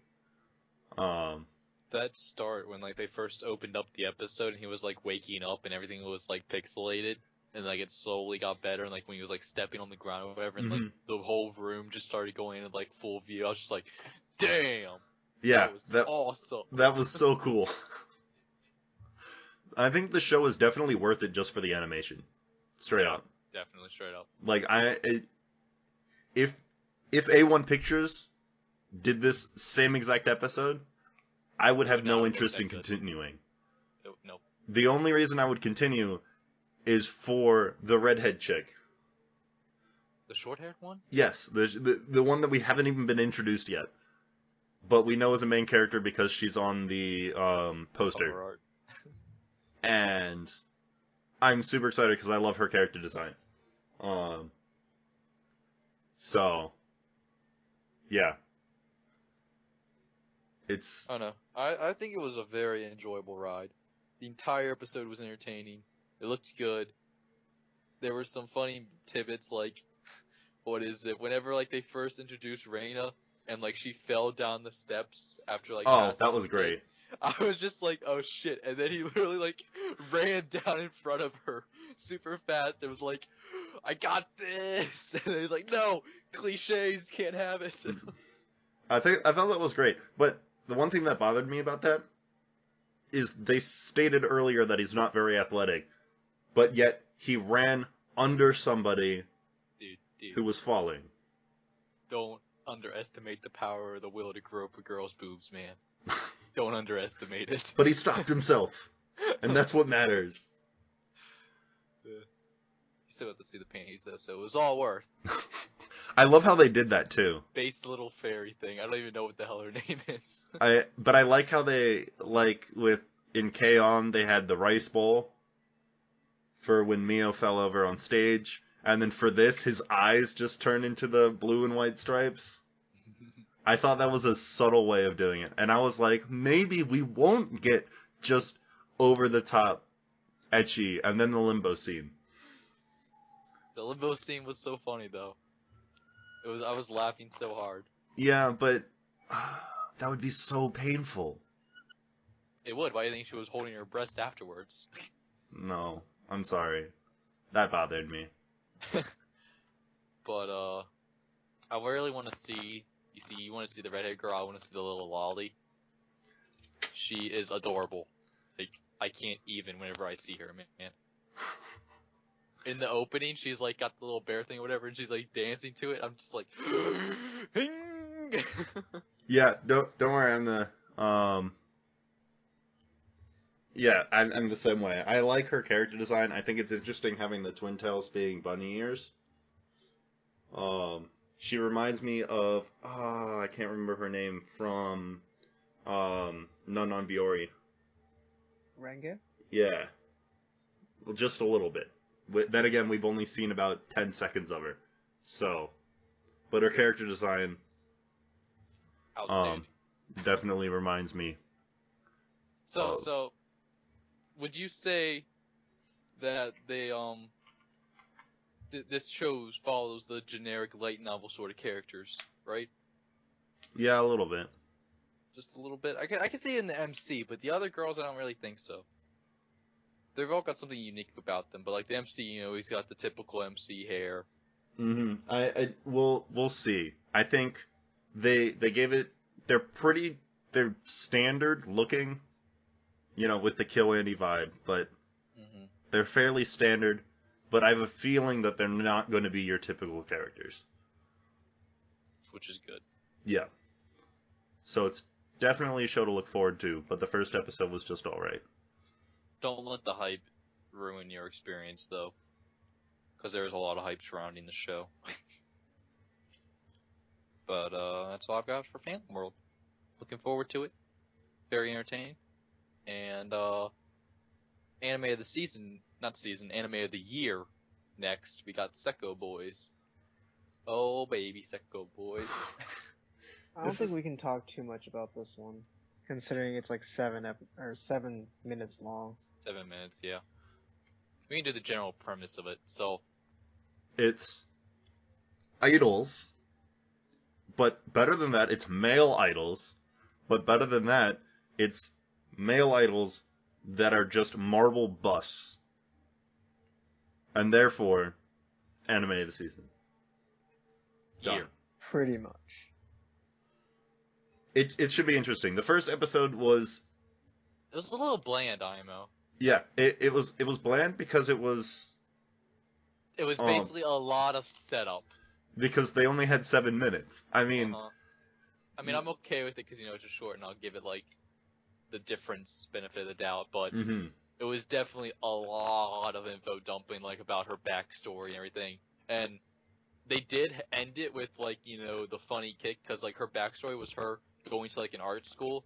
B: That start when, like, they first opened up the episode and he was, like, waking up and everything was, like, pixelated. And, like, it slowly got better, and, like, when he was, like, stepping on the ground or whatever, and, like, the whole room just started going into, like, full view, I was just like, damn!
A: Yeah,
B: that was awesome.
A: That was so cool. I think the show is definitely worth it just for the animation. Straight up.
B: Definitely straight up.
A: Like, if A1 Pictures did this same exact episode, I would have no interest in continuing.
B: Nope.
A: The only reason I would continue is for the redhead chick.
B: The short-haired one?
A: Yes, the one that we haven't even been introduced yet. But we know as a main character because she's on the poster.
B: Cover art.
A: And I'm super excited because I love her character design. So, yeah. It's...
B: I don't know. I think it was a very enjoyable ride. The entire episode was entertaining. It looked good. There were some funny tidbits, like, what is it? Whenever, like, they first introduced Reina, and, like, she fell down the steps after, like,
A: oh, that was great.
B: I was just like, oh shit, and then he literally, like, ran down in front of her super fast. It was like, I got this! And then he's like, no! Cliches, can't have it.
A: I thought that was great, but the one thing that bothered me about that is they stated earlier that he's not very athletic, but yet he ran under somebody
B: dude,
A: who was falling.
B: Don't underestimate the power or the will to grope a girl's boobs, man. Don't underestimate it.
A: But he stopped himself, and that's what matters.
B: You still have to see the panties, though, so it was all worth.
A: I love how they did that, too.
B: Base little fairy thing. I don't even know what the hell her name is.
A: But I like how they, like, in K-On! They had the rice bowl for when Mio fell over on stage, and then for this, his eyes just turn into the blue and white stripes. I thought that was a subtle way of doing it. And I was like, maybe we won't get just over the top ecchi and then the limbo scene.
B: The limbo scene was so funny though. I was laughing so hard.
A: Yeah, but that would be so painful.
B: It would. Why do you think she was holding her breast afterwards?
A: No, I'm sorry. That bothered me.
B: But I really want to see. You want to see the redhead girl. I want to see the little lolly. She is adorable. Like I can't even whenever I see her, man. In the opening, she's like got the little bear thing or whatever, and she's like dancing to it. I'm just like,
A: Yeah, don't worry. I'm the same way. I like her character design. I think it's interesting having the twin tails being bunny ears. She reminds me of I can't remember her name from Nun on Biori.
C: Renge?
A: Yeah, well, just a little bit. Then again, we've only seen about 10 seconds of her. So, but her character design
B: outstanding.
A: Definitely reminds me.
B: So, would you say that they this show follows the generic light novel sort of characters, right?
A: Yeah, a little bit.
B: Just a little bit. I can see it in the MC, but the other girls, I don't really think so. They've all got something unique about them, but like the MC, he's got the typical MC hair.
A: Mm-hmm. We'll see. I think they gave it. They're standard looking, with the Kill Andy vibe, but they're fairly standard. But I have a feeling that they're not going to be your typical characters,
B: which is good.
A: Yeah. So it's definitely a show to look forward to. But the first episode was just all right. Don't
B: let the hype ruin your experience, though, because there's a lot of hype surrounding the show. But that's all I've got for Phatom World. Looking forward to it. Very entertaining. And anime of the season, anime of the year. Next, we got Sekko Boys. Oh baby, Sekko Boys.
C: I don't think we can talk too much about this one. Considering it's like 7 minutes long.
B: 7 minutes, yeah. We can do the general premise of it. So,
A: it's idols, but better than that, it's male idols. But better than that, it's male idols that are just marble busts, and therefore, anime of the season. Done.
B: Year.
C: Pretty much.
A: It should be interesting. The first episode was...
B: It was a little bland, IMO.
A: Yeah, it was bland because it was...
B: It was basically a lot of setup.
A: Because they only had 7 minutes. I mean...
B: I'm okay with it because, it's just short and I'll give it, the difference benefit of the doubt, but it was definitely a lot of info dumping, about her backstory and everything. And they did end it with, the funny kick, because, her backstory was her going to an art school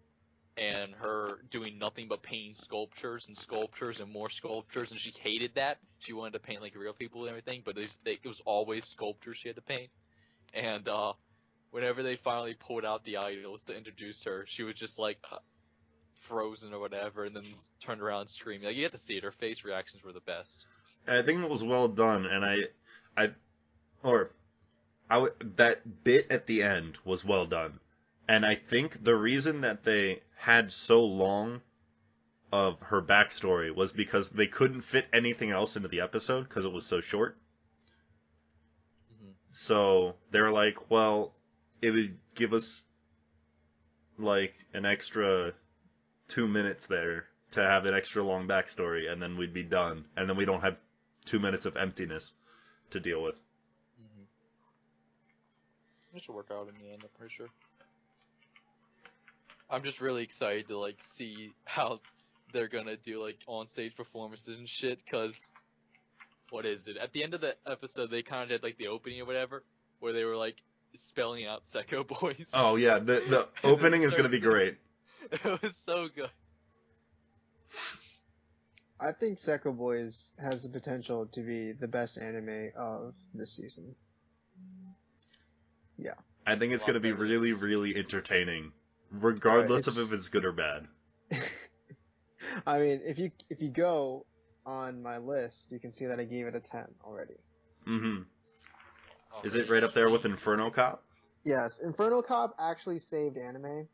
B: and her doing nothing but painting sculptures and more sculptures, and she hated that. She wanted to paint real people and everything, but it was always sculptures she had to paint. And whenever they finally pulled out the idols to introduce her, she was just frozen or whatever, and then turned around screaming. You had to see it. Her face reactions were the best.
A: I think it was well done, and that bit at the end was well done. And I think the reason that they had so long of her backstory was because they couldn't fit anything else into the episode because it was so short. So they were like, well, it would give us an extra 2 minutes there to have an extra long backstory, and then we'd be done. And then we don't have 2 minutes of emptiness to deal with.
B: It should work out in the end, I'm pretty sure. I'm just really excited to see how they're gonna do on-stage performances and shit, cause what is it? At the end of the episode, they kind of did the opening or whatever, where they were spelling out Sekko Boys.
A: Oh yeah, the opening is gonna be great.
B: It was so good.
C: I think Sekko Boys has the potential to be the best anime of this season. Yeah.
A: I think it's
B: A
A: going
B: lot
A: to be
B: better than
A: really,
B: Super
A: really
B: Movies.
A: entertaining, regardless of
C: it's-
A: if it's good or bad.
C: I mean, if you go on my list, you can see that I gave it a 10 already.
A: Mm-hmm.
B: Oh,
A: Is it right up there with
B: jeez.
A: Inferno Cop?
C: Yes, Inferno Cop actually saved anime,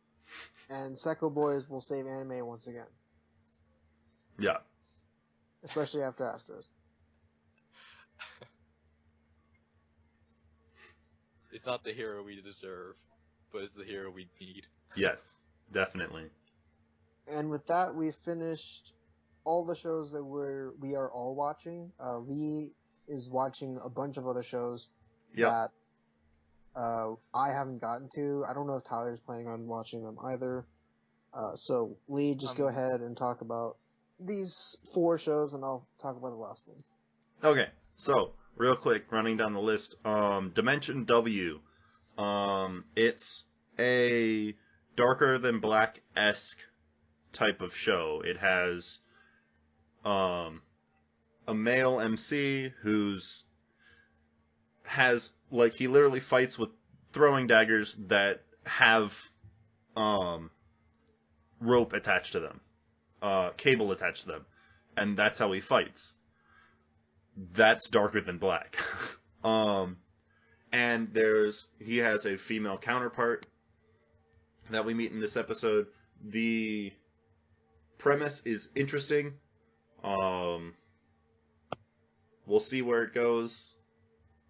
C: and Secco Boys will save anime once again,
A: Yeah.
C: especially after Astros.
B: It's not the hero we deserve, but it's the hero we need.
A: Yes. Definitely.
C: And with that, we've finished all the shows that we are all watching. Lee is watching a bunch of other shows
A: Yep.
C: that I haven't gotten to. I don't know if Tyler's planning on watching them either. So Lee, just go ahead and talk about these 4 shows, and I'll talk about the last one.
A: Okay. So, real quick, running down the list. Dimension W. It's a darker than black-esque type of show. It has a male MC has like he literally fights with throwing daggers that have rope attached to them, cable attached to them, and that's how he fights. That's darker than black. And he has a female counterpart that we meet in this episode. The premise is interesting. We'll see where it goes.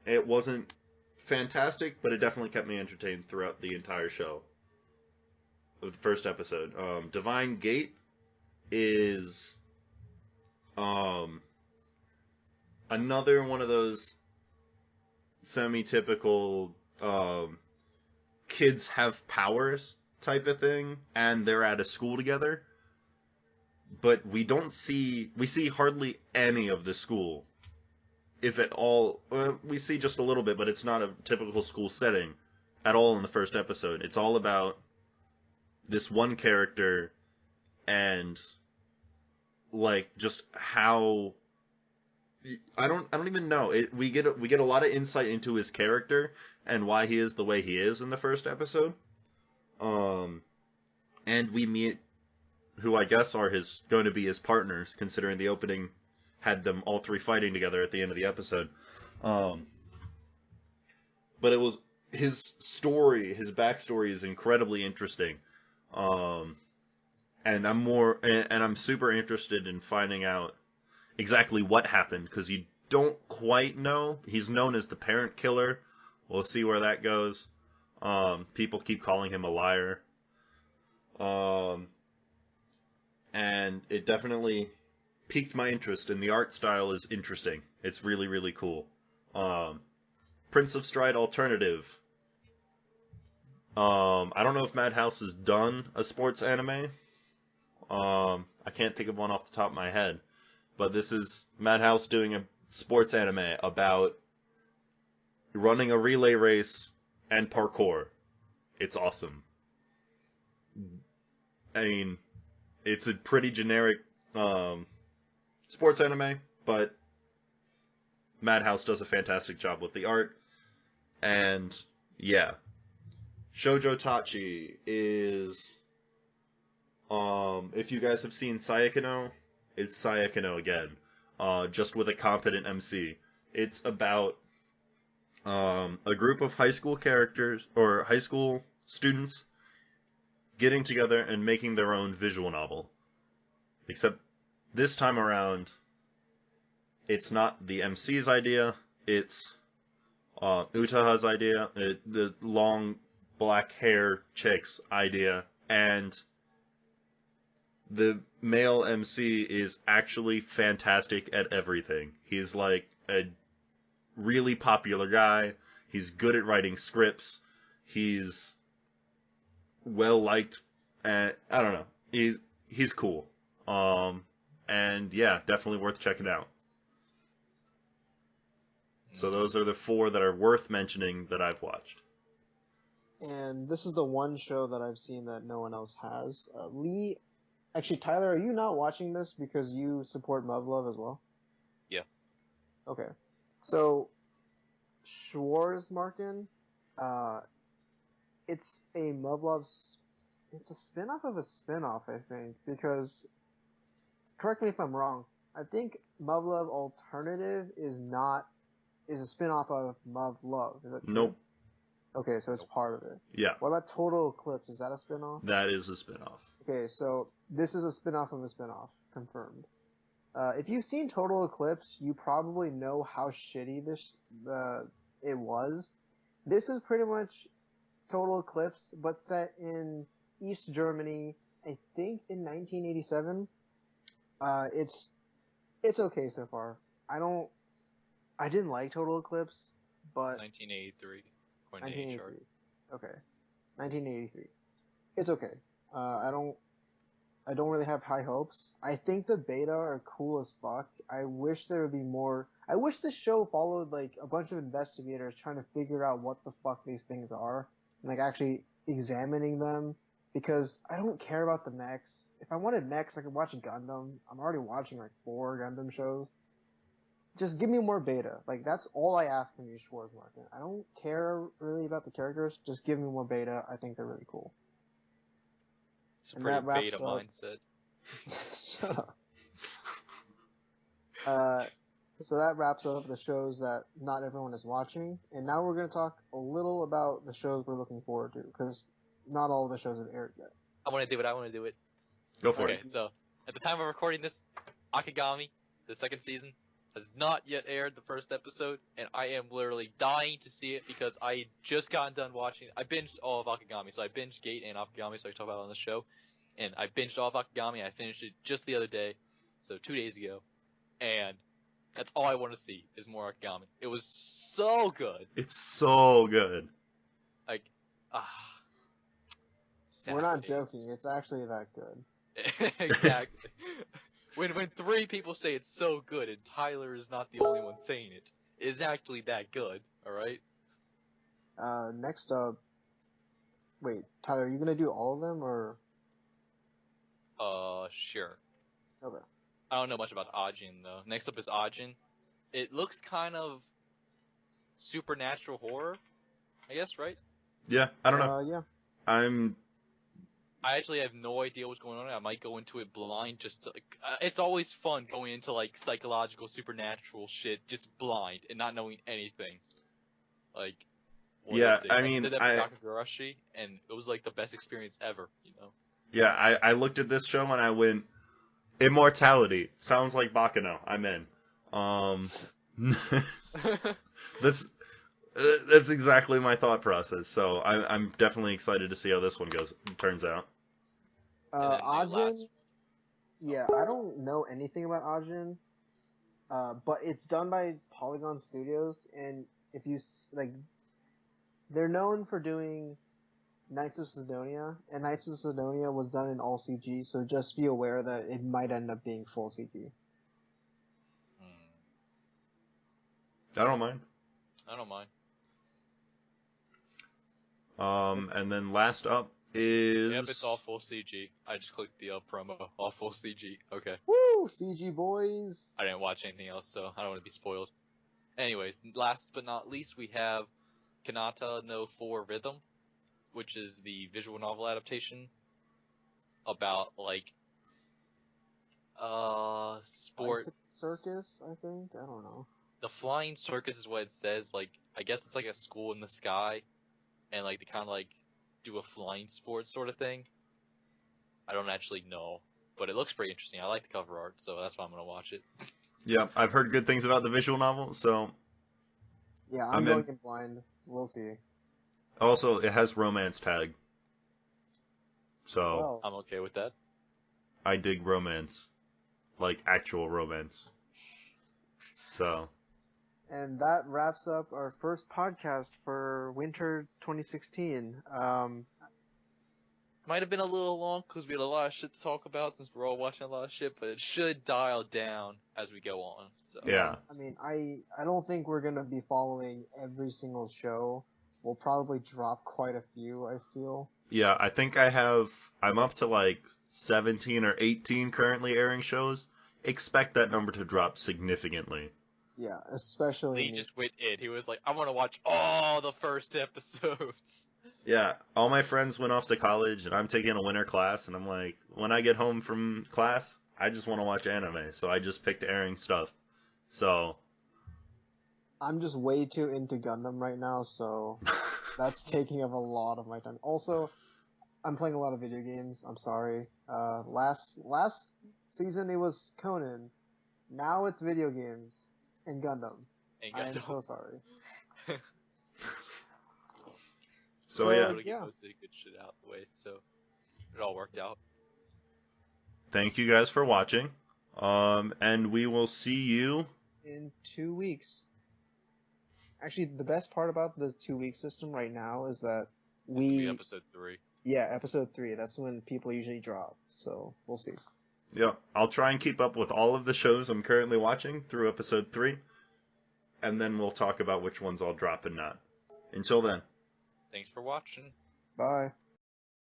A: It wasn't fantastic, but it definitely kept me entertained throughout the entire show. Of the first episode. Divine Gate is another one of those semi-typical kids have powers type of thing, and they're at a school together. But we see hardly any of the school. If at all, we see just a little bit, but it's not a typical school setting at all in the first episode. It's all about this one character and like just how I don't even know. We get a lot of insight into his character and why he is the way he is in the first episode. And we meet who I guess are going to be his partners, considering the opening had them all 3 fighting together at the end of the episode. But it was his backstory is incredibly interesting. And I'm super interested in finding out exactly what happened, because you don't quite know. He's known as the parent killer. We'll see where that goes. People keep calling him a liar. And it definitely piqued my interest, and the art style is interesting. It's really, really cool. Prince of Stride Alternative. I don't know if Madhouse has done a sports anime. I can't think of one off the top of my head. But this is Madhouse doing a sports anime about running a relay race and parkour. It's awesome. I mean, it's a pretty generic sports anime, but Madhouse does a fantastic job with the art. And yeah, Shoujo Tachi is if you guys have seen Sayakino, it's Sayakino again, just with a competent MC. It's about a group of high school characters or high school students getting together and making their own visual novel. Except this time around, it's not the MC's idea, it's Utaha's idea, the long black hair chick's idea, and the male MC is actually fantastic at everything. He's like a really popular guy, he's good at writing scripts, he's well liked, and I don't know, he's cool. And yeah, definitely worth checking out. So those are the 4 that are worth mentioning that I've watched.
C: And this is the one show that I've seen that no one else has. Lee, actually, Tyler, are you not watching this because you support Muv-Luv as well?
B: Yeah.
C: Okay. So, Schwarzmarken, it's a Muv-Luv. It's a spin-off of a spin-off, I think, because correct me if I'm wrong. I think Muv-Luv Alternative is a spin-off of Muv-Luv. Is that true?
A: Nope.
C: Okay, so it's part of it.
A: Yeah,
C: What about Total Eclipse? Is that a spin-off?
A: that is a spinoff.
C: Okay, so this is a spin-off of a spin-off, confirmed. If you've seen Total Eclipse, you probably know how shitty it was. This is pretty much Total Eclipse, but set in East Germany, I think in 1987. It's okay so far. I didn't like Total Eclipse, but
B: 1983.
C: 1983.
B: chart.
C: Okay. 1983. It's okay. I don't really have high hopes. I think the beta are cool as fuck. I wish there would be more. I wish this show followed like a bunch of investigators trying to figure out what the fuck these things are and like actually examining them, because I don't care about the mechs. If I wanted mechs, I could watch Gundam. I'm already watching like 4 Gundam shows. Just give me more beta. Like, that's all I ask from you, Schwarzmarket. I don't care really about the characters. Just give me more beta. I think they're really cool.
B: It's a
C: And
B: pretty
C: that wraps
B: beta
C: up-
B: mindset.
C: Shut up. So that wraps up the shows that not everyone is watching. And now we're going to talk a little about the shows we're looking forward to, because not all the shows have aired yet.
B: I want to do it.
A: Go for
B: Okay,
A: it.
B: so at the time of recording this, Akagami, the second season, has not yet aired the first episode, and I am literally dying to see it because I just gotten done watching. I binged all of Akagami, so I binged Gate and Akagami, so I can talk about it on the show. And I binged all of Akagami. I finished it just the other day, so 2 days ago, and that's all I want to see is more Akagami. It was so good.
A: It's so good.
B: Like, sad
C: We're not
B: face.
C: joking. It's actually that good.
B: Exactly. When 3 people say it's so good and Tyler is not the only one saying it, it's actually that good, alright?
C: Next up... Wait, Tyler, are you going to do all of them, or...
B: Sure.
C: Okay.
B: I don't know much about Ajin, though. Next up is Ajin. It looks kind of supernatural horror, I guess, right?
A: Yeah, I don't know.
C: Yeah.
B: I actually have no idea what's going on. I might go into it blind just to, like, it's always fun going into, like, psychological, supernatural shit just blind and not knowing anything. Like, what
A: Yeah,
B: is it?
A: I mean,
B: did that with Dagashi, and it was, like, the best experience ever, you know?
A: Yeah, I looked at this show and I went, immortality. Sounds like Baccano. I'm in. That's exactly my thought process. So I'm definitely excited to see how this one turns out.
B: And then the
C: Ajin...
B: last-
C: Yeah, I don't know anything about Ajin, but it's done by Polygon Studios, and if you like, they're known for doing Knights of Sidonia, and Knights of Sidonia was done in all CG, so just be aware that it might end up being full CG.
A: I don't mind.
B: I don't mind.
A: And then last up is...
B: Yep, it's all full CG. I just clicked the promo. All full CG. Okay.
C: Woo! CG boys!
B: I didn't watch anything else, so I don't want to be spoiled. Anyways, last but not least, we have Kanata no 4 Rhythm, which is the visual novel adaptation about, like, sport.
C: Bicycle circus, I think? I don't know.
B: The flying circus is what it says. Like, I guess it's like a school in the sky, and like they kind of like do a flying sport sort of thing. I don't actually know, but it looks pretty interesting. I like the cover art, so that's why I'm gonna watch it.
A: Yeah, I've heard good things about the visual novel, so...
C: Yeah,
A: I'm
C: I'm going
A: in.
C: in blind. We'll see.
A: Also, it has romance tag. So,
C: Well,
B: I'm okay with that.
A: I dig romance. Like, actual romance. So...
C: and that wraps up our first podcast for winter 2016.
B: Might have been a little long because we had a lot of shit to talk about since we're all watching a lot of shit, but it should dial down as we go on. So
A: Yeah.
C: I mean, I don't think we're gonna be following every single show. We'll probably drop quite a few, I feel.
A: Yeah, I think I'm up to like 17 or 18 currently airing shows. Expect that number to drop significantly.
C: Yeah, especially
B: Lee just went in. He was like, I want to watch all the first episodes.
A: Yeah, all my friends went off to college, and I'm taking a winter class, and I'm like, when I get home from class, I just want to watch anime, so I just picked airing stuff. So,
C: I'm just way too into Gundam right now, so that's taking up a lot of my time. Also, I'm playing a lot of video games. I'm sorry. Last season it was Conan. Now it's video games and Gundam.
B: And
C: I am
B: Gundam.
C: so sorry.
A: so yeah,
B: Able to get
C: yeah.
B: most of the good shit out the way, so it all worked out.
A: thank you guys for watching, and we will see you.
C: In 2 weeks. Actually, the best part about the 2 week system right now is that
B: This will be episode 3.
C: yeah, episode 3. That's when people usually drop. So we'll see.
A: Yeah, I'll try and keep up with all of the shows I'm currently watching through episode 3, and then we'll talk about which ones I'll drop and not. Until then.
B: Thanks for watching.
C: Bye.